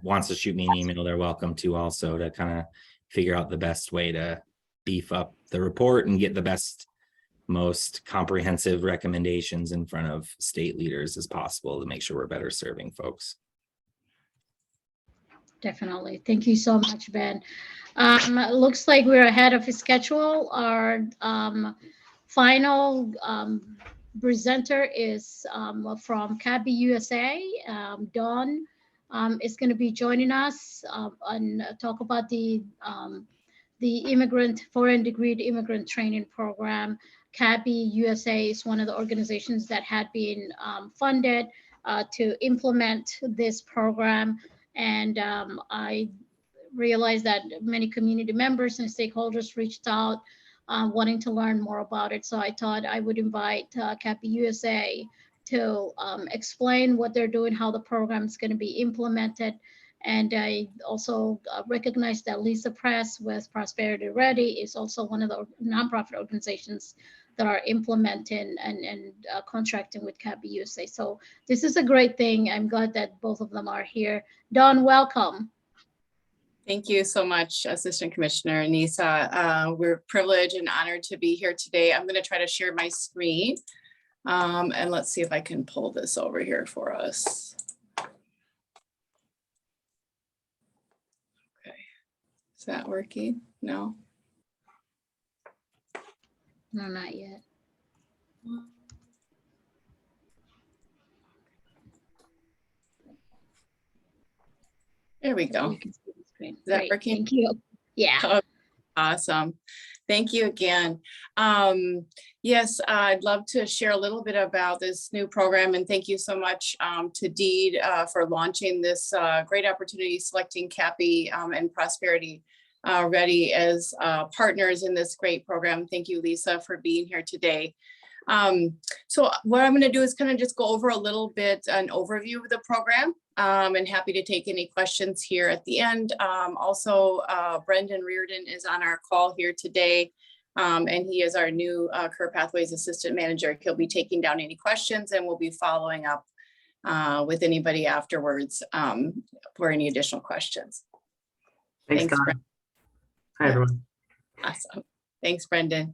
wants to shoot me an email, they're welcome to also, to kind of figure out the best way to beef up the report and get the best most comprehensive recommendations in front of state leaders as possible to make sure we're better serving folks. Definitely. Thank you so much, Ben. It looks like we're ahead of schedule. Our final presenter is from CABI USA. Dawn is going to be joining us and talk about the immigrant, foreign degree immigrant training program. CABI USA is one of the organizations that had been funded to implement this program. And I realized that many community members and stakeholders reached out wanting to learn more about it. So I thought I would invite CABI USA to explain what they're doing, how the program is going to be implemented. And I also recognize that Lisa Press with Prosperity Ready is also one of the nonprofit organizations that are implementing and contracting with CABI USA. So this is a great thing. I'm glad that both of them are here. Dawn, welcome. Thank you so much, Assistant Commissioner Nisa. We're privileged and honored to be here today. I'm going to try to share my screen. And let's see if I can pull this over here for us. Okay, is that working? No? No, not yet. There we go. You can see the screen. Is that Great. working? Thank you. Yeah. Oh, awesome. Thank you again. Yes, I'd love to share a little bit about this new program, and thank you so much to DEED for launching this great opportunity, selecting CABI and Prosperity Ready as partners in this great program. Thank you, Lisa, for being here today. So what I'm going to do is kind of just go over a little bit an overview of the program, and happy to take any questions here at the end. Also, Brendan Reardon is on our call here today, and he is our new Career Pathways Assistant Manager. He'll be taking down any questions, and we'll be following up with anybody afterwards for any additional questions. Thanks, Don. Hi, everyone. Awesome. Thanks, Brendan.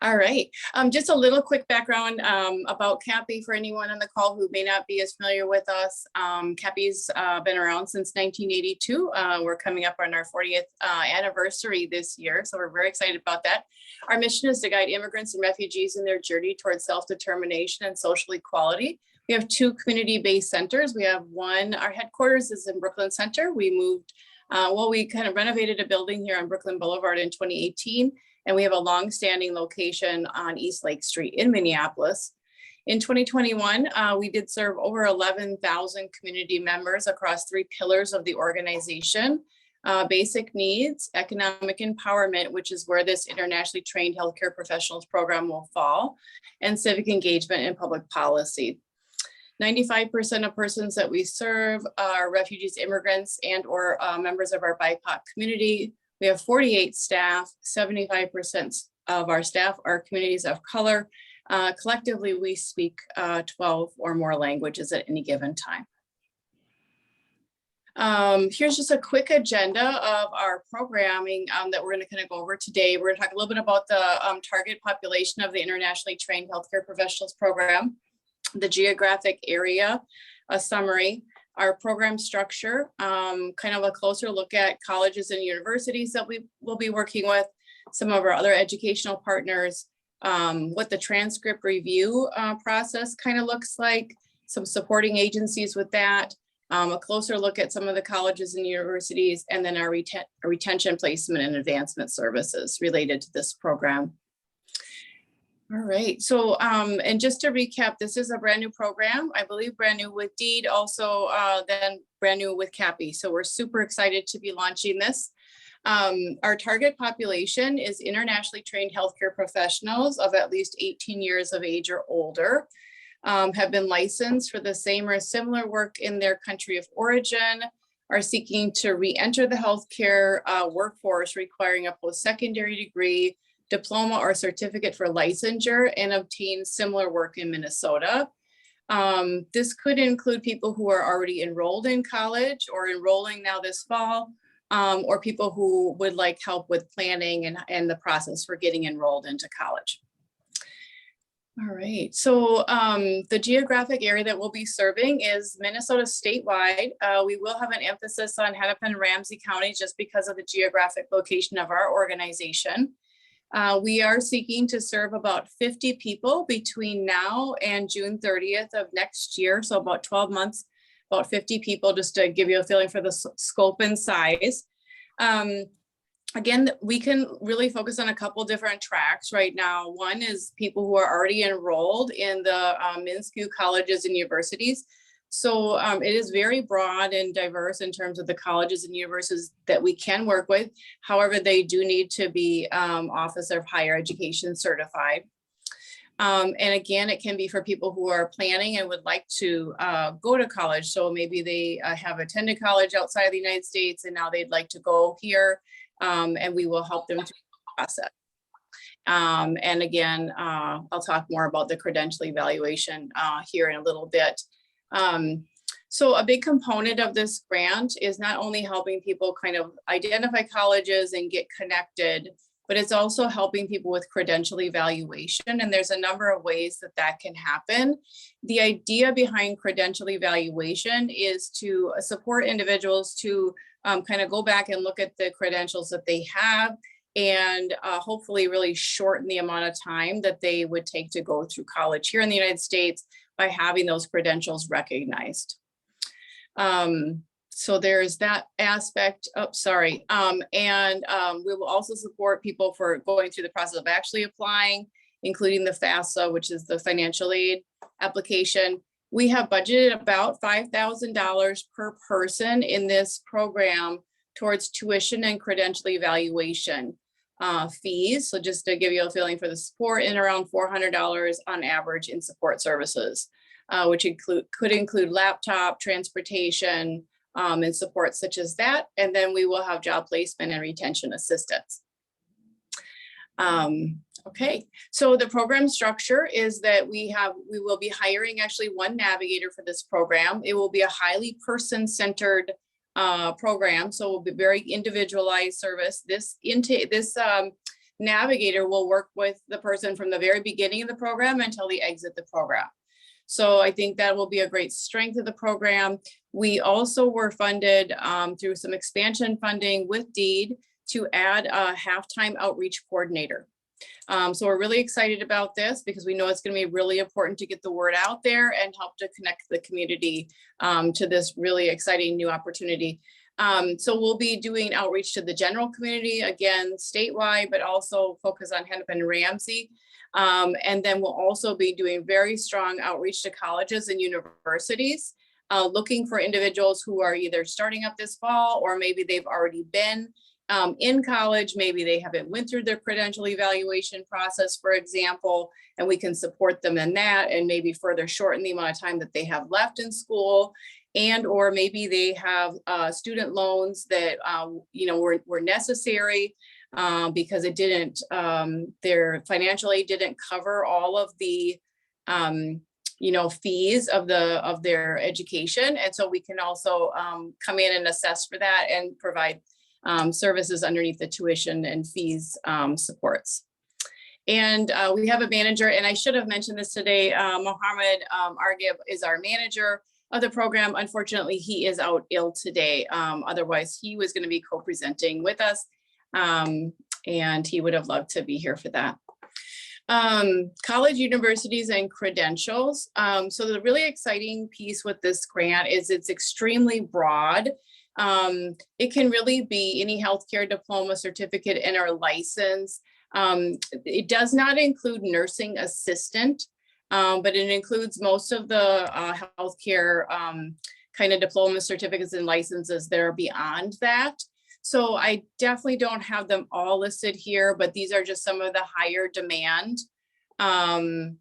All right. Just a little quick background about CABI for anyone on the call who may not be as familiar with us. CABI's been around since 1982. We're coming up on our 40th anniversary this year, so we're very excited about that. Our mission is to guide immigrants and refugees in their journey towards self-determination and social equality. We have 2 community-based centers. We have one, our headquarters is in Brooklyn Center. We moved, we kind of renovated a building here on Brooklyn Boulevard in 2018. And we have a long-standing location on East Lake Street in Minneapolis. In 2021, we did serve over 11,000 community members across 3 pillars of the organization: basic needs, economic empowerment, which is where this internationally trained healthcare professionals program will fall, and civic engagement and public policy. 95% of persons that we serve are refugees, immigrants, and or members of our BIPOC community. We have 48 staff, 75% of our staff are communities of color. Collectively, we speak 12 or more languages at any given time. Here's just a quick agenda of our programming that we're going to kind of go over today. We're going to talk a little bit about the target population of the internationally trained healthcare professionals program, the geographic area, a summary, our program structure, kind of a closer look at colleges and universities that we will be working with, some of our other educational partners, what the transcript review process kind of looks like, some supporting agencies with that, a closer look at some of the colleges and universities, and then our retention, placement, and advancement services related to this program. All right, so, and just to recap, this is a brand new program, I believe brand new with DEED, also then brand new with CABI. So we're super excited to be launching this. Our target population is internationally trained healthcare professionals of at least 18 years of age or older, have been licensed for the same or similar work in their country of origin, are seeking to re-enter the healthcare workforce requiring a post-secondary degree, diploma or certificate for licensure, and obtain similar work in Minnesota. This could include people who are already enrolled in college or enrolling now this fall, or people who would like help with planning and the process for getting enrolled into college. All right, so the geographic area that we'll be serving is Minnesota statewide. We will have an emphasis on Hennepin and Ramsey counties just because of the geographic location of our organization. We are seeking to serve about 50 people between now and June 30th of next year. So about 12 months, about 50 people, just to give you a feeling for the scope and size. Again, we can really focus on a couple different tracks right now. One is people who are already enrolled in the MnSCU colleges and universities. So it is very broad and diverse in terms of the colleges and universities that we can work with. However, they do need to be Office of Higher Education certified. And again, it can be for people who are planning and would like to go to college. So maybe they have attended college outside of the United States and now they'd like to go here. And we will help them through the process. And again, I'll talk more about the credential evaluation here in a little bit. So a big component of this grant is not only helping people kind of identify colleges and get connected, but it's also helping people with credential evaluation. And there's a number of ways that that can happen. The idea behind credential evaluation is to support individuals to kind of go back and look at the credentials that they have and hopefully really shorten the amount of time that they would take to go through college here in the United States by having those credentials recognized. So there's that aspect. Oh, sorry. And we will also support people for going through the process of actually applying, including the FAFSA, which is the financial aid application. We have budgeted about $5,000 per person in this program towards tuition and credential evaluation fees. So just to give you a feeling for the support, and around $400 on average in support services, which could include laptop, transportation, and support such as that. And then we will have job placement and retention assistance. Okay, so the program structure is that we will be hiring actually one navigator for this program. It will be a highly person-centered program, so it will be very individualized service. This navigator will work with the person from the very beginning of the program until they exit the program. So I think that will be a great strength of the program. We also were funded through some expansion funding with DEED to add a halftime outreach coordinator. So we're really excited about this because we know it's going to be really important to get the word out there and help to connect the community to this really exciting new opportunity. So we'll be doing outreach to the general community, again, statewide, but also focus on Hennepin and Ramsey. And then we'll also be doing very strong outreach to colleges and universities, looking for individuals who are either starting up this fall or maybe they've already been in college, maybe they haven't went through their credential evaluation process, for example, and we can support them in that and maybe further shorten the amount of time that they have left in school. And or maybe they have student loans that were necessary because it didn't, their financial aid didn't cover all of the fees of their education. And so we can also come in and assess for that and provide services underneath the tuition and fees supports. And we have a manager, and I should have mentioned this today, Mohammed Argib is our manager of the program. Unfortunately, he is out ill today. Otherwise, he was going to be co-presenting with us, and he would have loved to be here for that. College, universities, and credentials. So the really exciting piece with this grant is it's extremely broad. It can really be any healthcare diploma, certificate, and or license. It does not include nursing assistant, but it includes most of the healthcare kind of diploma, certificates, and licenses that are beyond that. So I definitely don't have them all listed here, but these are just some of the higher demand kind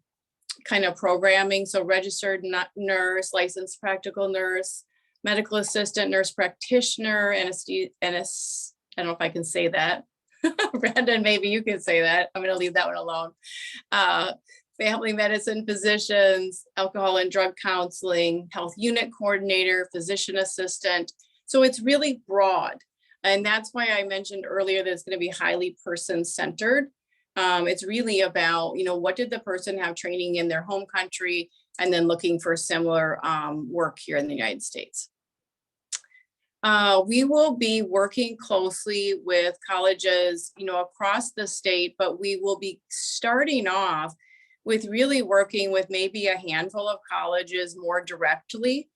of programming. So registered nurse, licensed practical nurse, medical assistant, nurse practitioner, I don't know if I can say that. Brandon, maybe you can say that. I'm going to leave that one alone. Family medicine physicians, alcohol and drug counseling, health unit coordinator, physician assistant. So it's really broad. And that's why I mentioned earlier that it's going to be highly person-centered. It's really about, what did the person have training in their home country, and then looking for similar work here in the United States. We will be working closely with colleges, across the state, but we will be starting off with really working with maybe a handful of colleges more directly.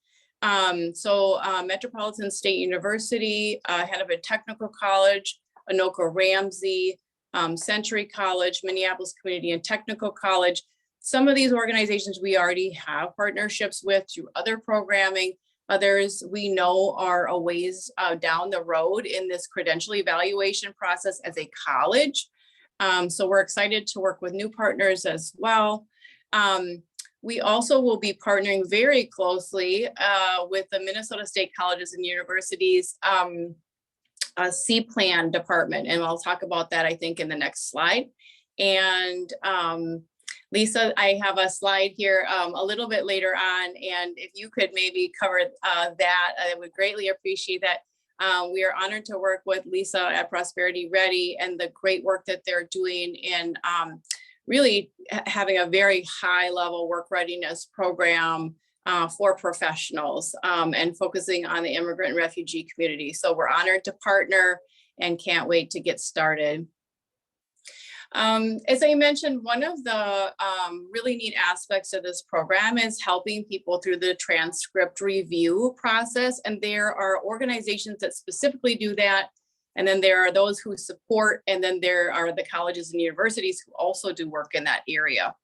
Metropolitan State University, Hennepin Technical College, Anoka Ramsey, Century College, Minneapolis Community and Technical College. Some of these organizations we already have partnerships with through other programming. Others we know are a ways down the road in this credential evaluation process as a college. So we're excited to work with new partners as well. We also will be partnering very closely with the Minnesota State Colleges and Universities C-Plan department, and I'll talk about that, I think, in the next slide. And Lisa, I have a slide here a little bit later on, and if you could maybe cover that, I would greatly appreciate that. We are honored to work with Lisa at Prosperity Ready and the great work that they're doing in really having a very high level work readiness program for professionals and focusing on the immigrant and refugee community. So we're honored to partner and can't wait to get started. As I mentioned, one of the really neat aspects of this program is helping people through the transcript review process. And there are organizations that specifically do that. And then there are those who support, and then there are the colleges and universities who also do work in that area.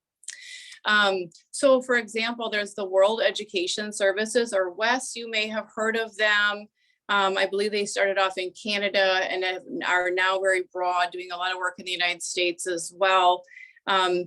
So for example, there's the World Education Services, or WES, you may have heard of them. I believe they started off in Canada and are now very broad, doing a lot of work in the United States as well.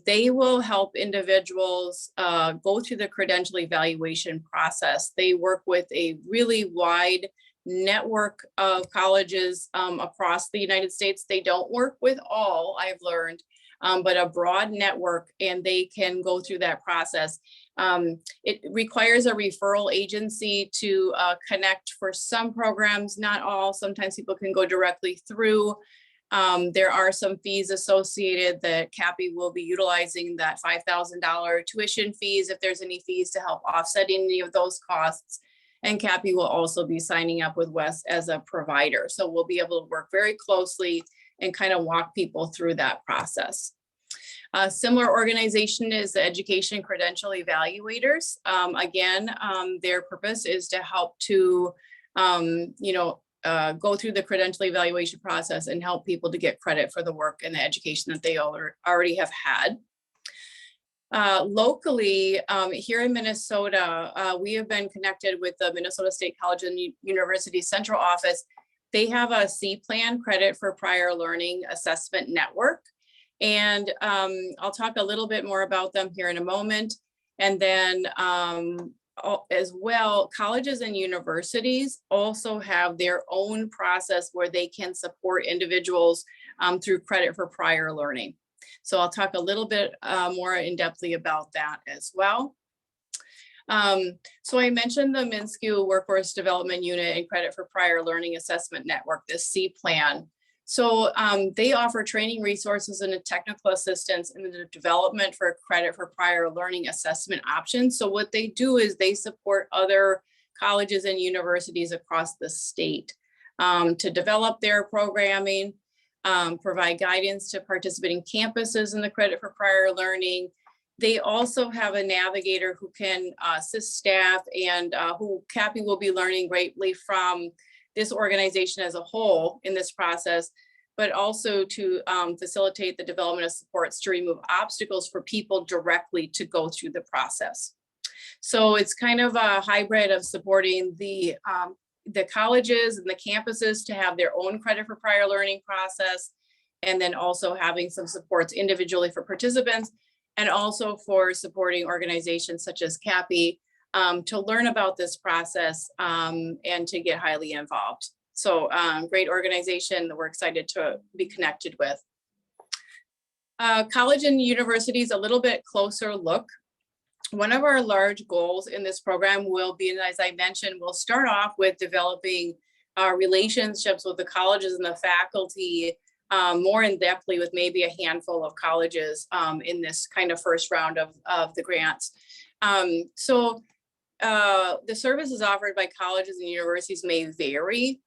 They will help individuals go through the credential evaluation process. They work with a really wide network of colleges across the United States. They don't work with all, I've learned, but a broad network, and they can go through that process. It requires a referral agency to connect for some programs, not all. Sometimes people can go directly through. There are some fees associated that CAPI will be utilizing, that $5,000 tuition fees, if there's any fees to help offset any of those costs. And CAPI will also be signing up with WES as a provider. So we'll be able to work very closely and kind of walk people through that process. A similar organization is the Education Credential Evaluators. Their purpose is to help to, go through the credential evaluation process and help people to get credit for the work and the education that they already have had. Locally, here in Minnesota, we have been connected with the Minnesota State College and University Central Office. They have a C-Plan credit for prior learning assessment network. And I'll talk a little bit more about them here in a moment. And then as well, colleges and universities also have their own process where they can support individuals through credit for prior learning. So I'll talk a little bit more in-depthly about that as well. So I mentioned the MnSCU Workforce Development Unit and Credit for Prior Learning Assessment Network, the C-Plan. So they offer training resources and technical assistance in the development for credit for prior learning assessment options. So what they do is they support other colleges and universities across the state to develop their programming, provide guidance to participating campuses in the credit for prior learning. They also have a navigator who can assist staff, and who CAPI will be learning greatly from this organization as a whole in this process, but also to facilitate the development of supports to remove obstacles for people directly to go through the process. So it's kind of a hybrid of supporting the colleges and the campuses to have their own credit for prior learning process, and then also having some supports individually for participants, and also for supporting organizations such as CAPI to learn about this process and to get highly involved. So great organization that we're excited to be connected with. College and universities, a little bit closer look. One of our large goals in this program will be, and as I mentioned, we'll start off with developing relationships with the colleges and the faculty more in depthly with maybe a handful of colleges in this kind of first round of the grants. The services offered by colleges and universities may vary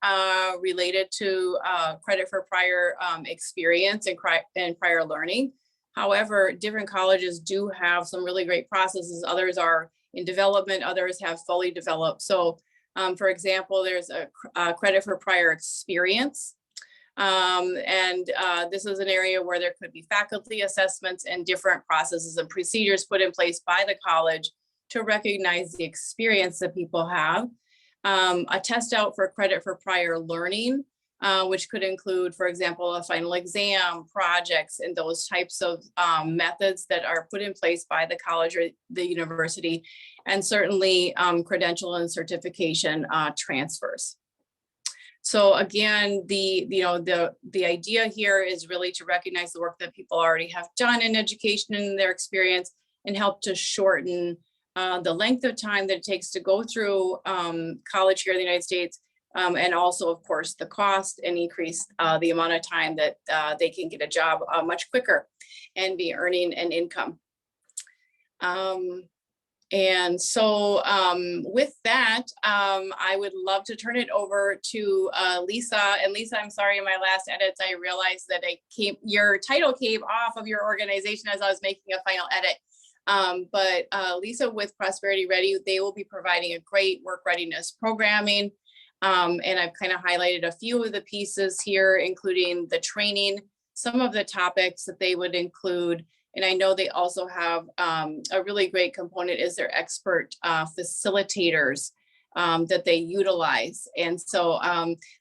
related to credit for prior experience and prior learning. However, different colleges do have some really great processes. Others are in development, others have fully developed. So for example, there's a credit for prior experience. This is an area where there could be faculty assessments and different processes and procedures put in place by the college to recognize the experience that people have. A test out for credit for prior learning, which could include, for example, a final exam, projects, and those types of methods that are put in place by the college or the university, and certainly credential and certification transfers. So again, the idea here is really to recognize the work that people already have done in education and their experience, and help to shorten the length of time that it takes to go through college here in the United States, and also, of course, the cost, and increase the amount of time that they can get a job much quicker and be earning an income. With that, I would love to turn it over to Lisa. And Lisa, I'm sorry, in my last edits, I realized that your title came off of your organization as I was making a final edit. But Lisa with Prosperity Ready, they will be providing a great work readiness programming. And I've kind of highlighted a few of the pieces here, including the training, some of the topics that they would include. And I know they also have a really great component is their expert facilitators that they utilize. And so,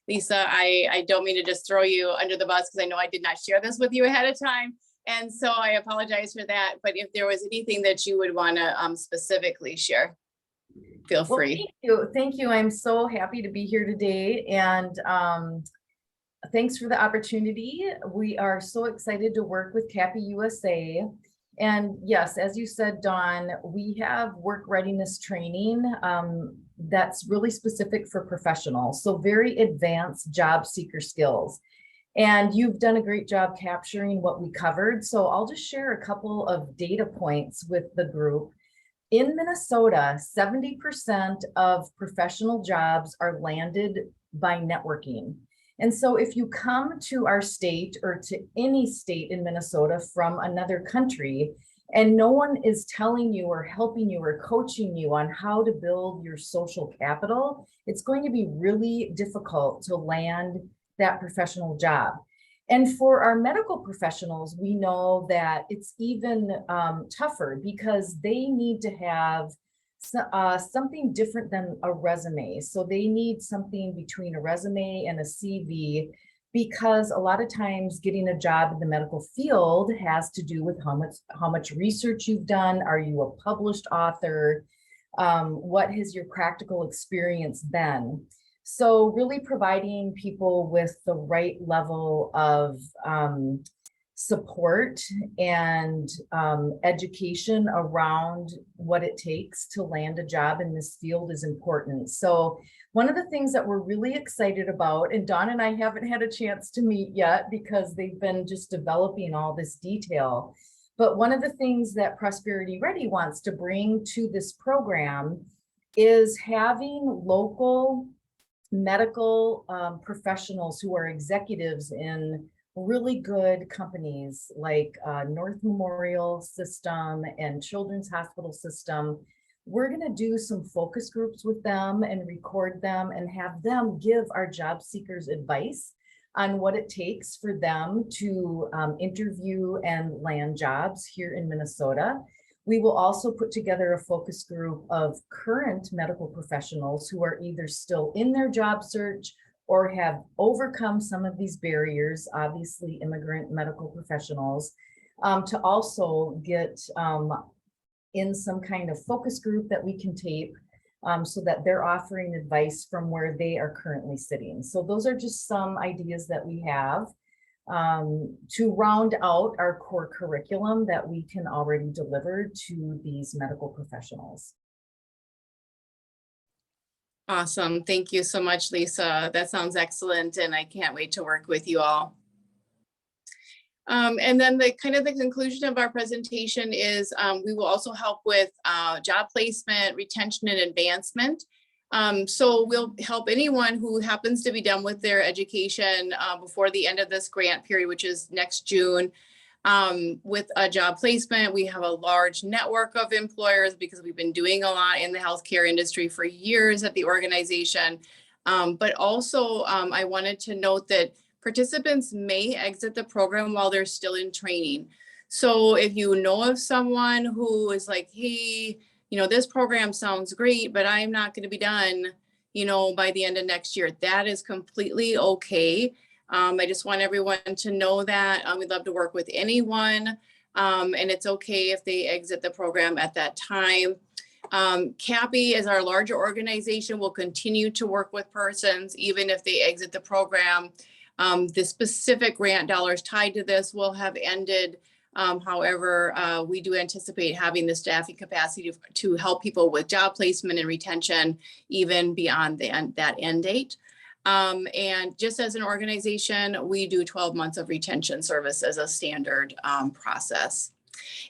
Lisa, I don't mean to just throw you under the bus, because I know I did not share this with you ahead of time. And so I apologize for that. But if there was anything that you would want to specifically share, feel free. Thank you. Thank you. I'm so happy to be here today. And thanks for the opportunity. We are so excited to work with CAPI USA. And yes, as you said, Dawn, we have work readiness training that's really specific for professionals. So very advanced job seeker skills. And you've done a great job capturing what we covered. So I'll just share a couple of data points with the group. In Minnesota, 70% of professional jobs are landed by networking. And so if you come to our state or to any state in Minnesota from another country, and no one is telling you or helping you or coaching you on how to build your social capital, it's going to be really difficult to land that professional job. And for our medical professionals, we know that it's even tougher, because they need to have something different than a resume. So they need something between a resume and a CV, because a lot of times getting a job in the medical field has to do with how much research you've done. Are you a published author? What has your practical experience been? So really providing people with the right level of support and education around what it takes to land a job in this field is important. So one of the things that we're really excited about, and Dawn and I haven't had a chance to meet yet because they've been just developing all this detail, but one of the things that Prosperity Ready wants to bring to this program is having local medical professionals who are executives in really good companies like North Memorial System and Children's Hospital System. We're going to do some focus groups with them and record them and have them give our job seekers advice on what it takes for them to interview and land jobs here in Minnesota. We will also put together a focus group of current medical professionals who are either still in their job search or have overcome some of these barriers, obviously immigrant medical professionals, to also get in some kind of focus group that we can tape so that they're offering advice from where they are currently sitting. So those are just some ideas that we have to round out our core curriculum that we can already deliver to these medical professionals. Awesome. Thank you so much, Lisa. That sounds excellent. And I can't wait to work with you all. And then the conclusion of our presentation is we will also help with job placement, retention, and advancement. So we'll help anyone who happens to be done with their education before the end of this grant period, which is next June. With a job placement, we have a large network of employers because we've been doing a lot in the healthcare industry for years at the organization. But also, I wanted to note that participants may exit the program while they're still in training. So if you know of someone who is like, hey, this program sounds great, but I'm not going to be done, by the end of next year, that is completely okay. I just want everyone to know that we'd love to work with anyone, and it's okay if they exit the program at that time. CAPI, as our larger organization, will continue to work with persons even if they exit the program. The specific grant dollars tied to this will have ended. However, we do anticipate having the staffing capacity to help people with job placement and retention even beyond that end date. And just as an organization, we do 12 months of retention service as a standard process.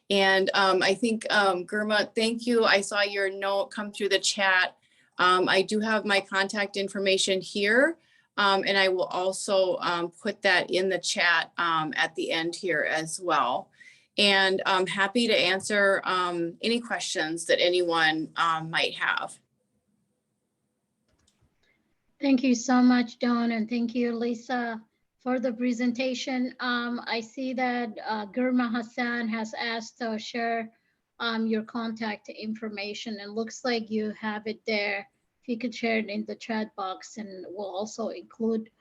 And I think, Gurma, thank you. I saw your note come through the chat. I do have my contact information here. And I will also put that in the chat at the end here as well. And I'm happy to answer any questions that anyone might have. Thank you so much, Dawn, and thank you, Lisa, for the presentation. I see that Gurma Hassan has asked to share your contact information, and looks like you have it there. If you could share it in the chat box, and we'll also include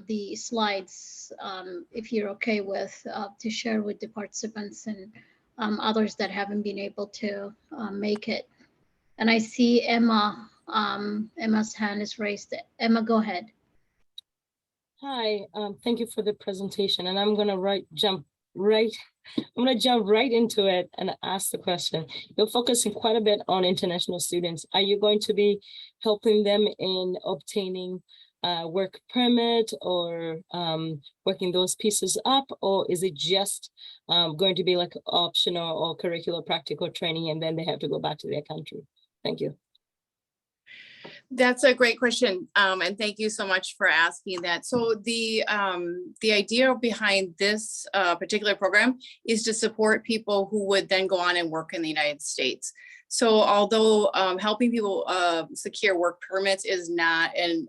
the slides, if you're okay with, to share with the participants and others that haven't been able to make it. And I see Emma. Emma's hand is raised. Emma, go ahead. Hi, thank you for the presentation, and I'm gonna jump right into it and ask the question. You're focusing quite a bit on international students. Are you going to be helping them in obtaining work permit or working those pieces up, or is it just going to be like optional or curricular practical training and then they have to go back to their country? Thank you. That's a great question, and thank you so much for asking that. So the idea behind this particular program is to support people who would then go on and work in the United States. So although helping people secure work permits is not an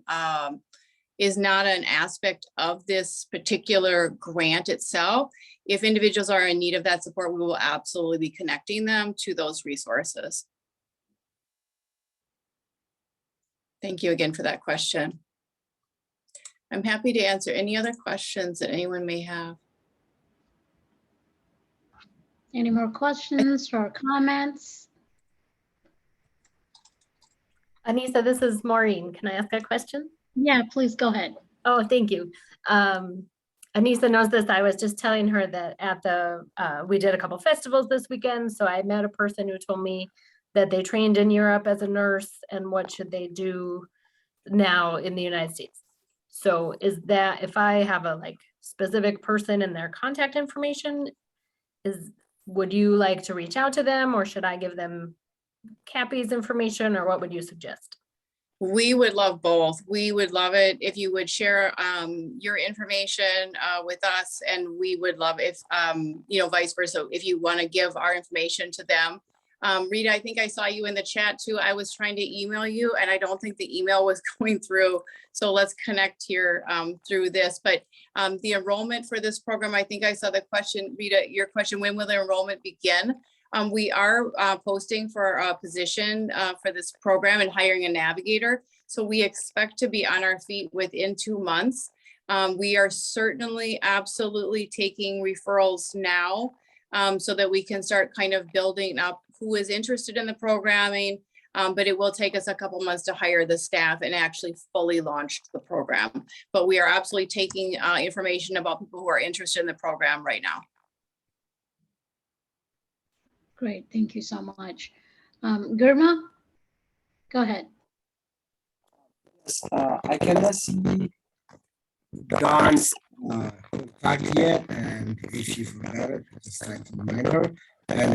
aspect of this particular grant itself, if individuals are in need of that support, we will absolutely be connecting them to those resources. Thank you again for that question. I'm happy to answer any other questions that anyone may have. Any more questions or comments? Anissa, this is Maureen. Can I ask a question? Yeah, please go ahead. Oh, thank you. Anissa knows this. I was just telling her that at the, we did a couple festivals this weekend. So I met a person who told me that they trained in Europe as a nurse and what should they do now in the United States. So is that, if I have a specific person and their contact information, would you like to reach out to them, or should I give them CAPI's information, or what would you suggest? We would love both. We would love it if you would share your information with us, and we would love if, vice versa, if you want to give our information to them. Rita, I think I saw you in the chat too. I was trying to email you and I don't think the email was going through. So let's connect here through this. But the enrollment for this program, I think I saw the question, Rita, your question, when will the enrollment begin? We are posting for a position for this program and hiring a navigator. So we expect to be on our feet within 2 months. We are certainly absolutely taking referrals now so that we can start kind of building up who is interested in the programming, but it will take us a couple months to hire the staff and actually fully launch the program. But we are absolutely taking information about people who are interested in the program right now. Great, thank you so much. Gurma, go ahead. I cannot see Dawn's contact yet, and if you forgot it, just like to remind her. And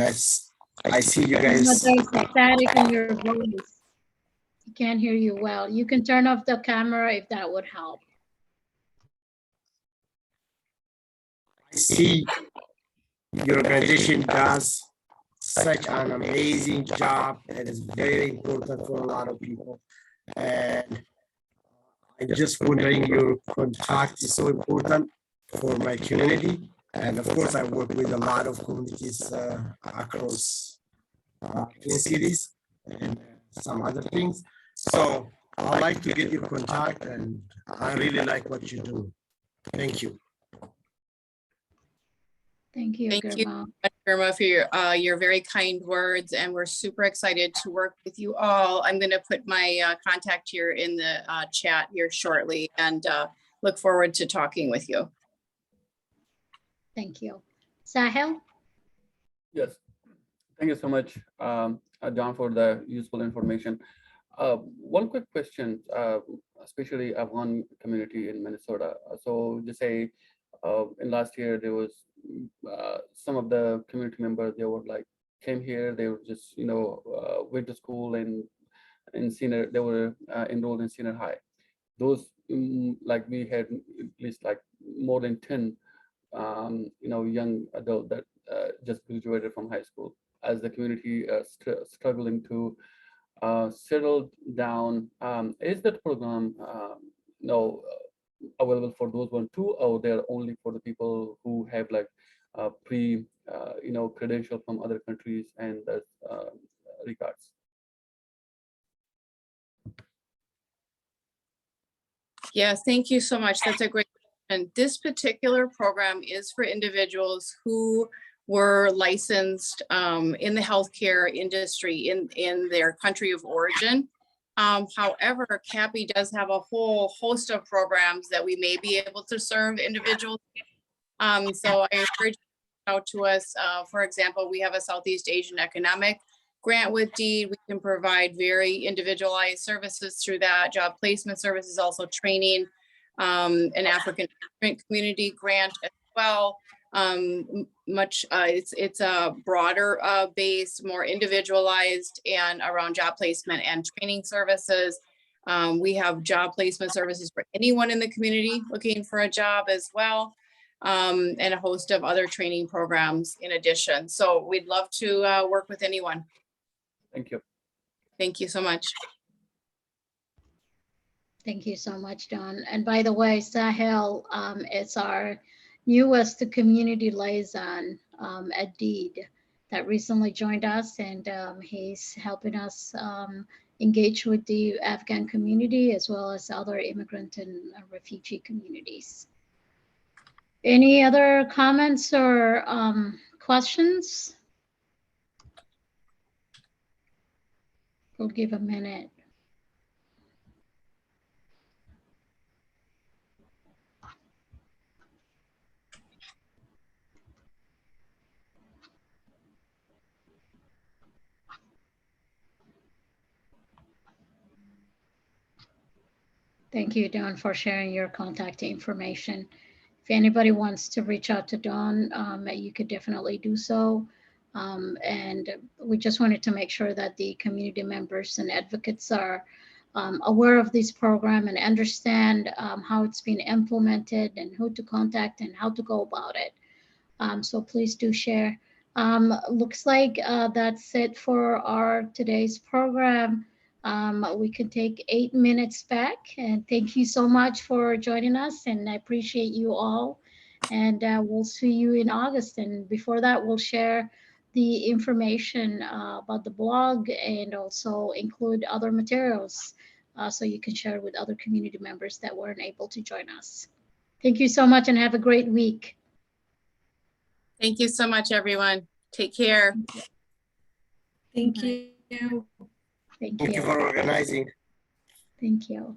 I see you guys. There's static in your voice. I can't hear you well. You can turn off the camera if that would help. I see your organization does such an amazing job. It is very important for a lot of people. And I'm just wondering, your contact is so important for my community. And of course, I work with a lot of communities across Twin Cities and some other things. So I'd like to get your contact, and I really like what you do. Thank you. Thank you, Thank you, Girma. Girma, for your very kind words, and we're super excited to work with you all. I'm going to put my contact here in the chat here shortly, and look forward to talking with you. Thank you. Sahil? Yes, thank you so much, John, for the useful information. One quick question, especially Afghan community in Minnesota. So just say in last year, there was some of the community members, they were like, came here, they were just, went to school and in senior, they were enrolled in senior high. Those, like we had at least like more than 10 young adult that just graduated from high school. As the community struggling to settle down, is that program available for those one too, or they're only for the people who have like credential from other countries and regards? Yes, thank you so much. That's a great question. This particular program is for individuals who were licensed in the healthcare industry in their country of origin. However, CAPI does have a whole host of programs that we may be able to serve individuals. So I encourage you to reach out to us. For example, we have a Southeast Asian Economic Grant with DEED. We can provide very individualized services through that. Job placement services, also training, an African community grant as well. It's a broader base, more individualized, and around job placement and training services. We have job placement services for anyone in the community looking for a job as well, and a host of other training programs in addition. So we'd love to work with anyone. Thank you. Thank you so much. Thank you so much, Don. And by the way, Sahil is our newest community liaison at DEED that recently joined us, and he's helping us engage with the Afghan community as well as other immigrant and refugee communities. Any other comments or questions? We'll give a minute. Thank you, Dawn, for sharing your contact information. If anybody wants to reach out to Dawn, you could definitely do so. And we just wanted to make sure that the community members and advocates are aware of this program and understand how it's being implemented and who to contact and how to go about it. So please do share. Looks like that's it for our today's program. We can take 8 minutes back, and thank you so much for joining us, and I appreciate you all, and we'll see you in August. And before that, we'll share the information about the blog and also include other materials so you can share with other community members that weren't able to join us. Thank you so much and have a great week. Thank you so much, everyone. Take care. Thank you. Thank you. Thank you for organizing. Thank you.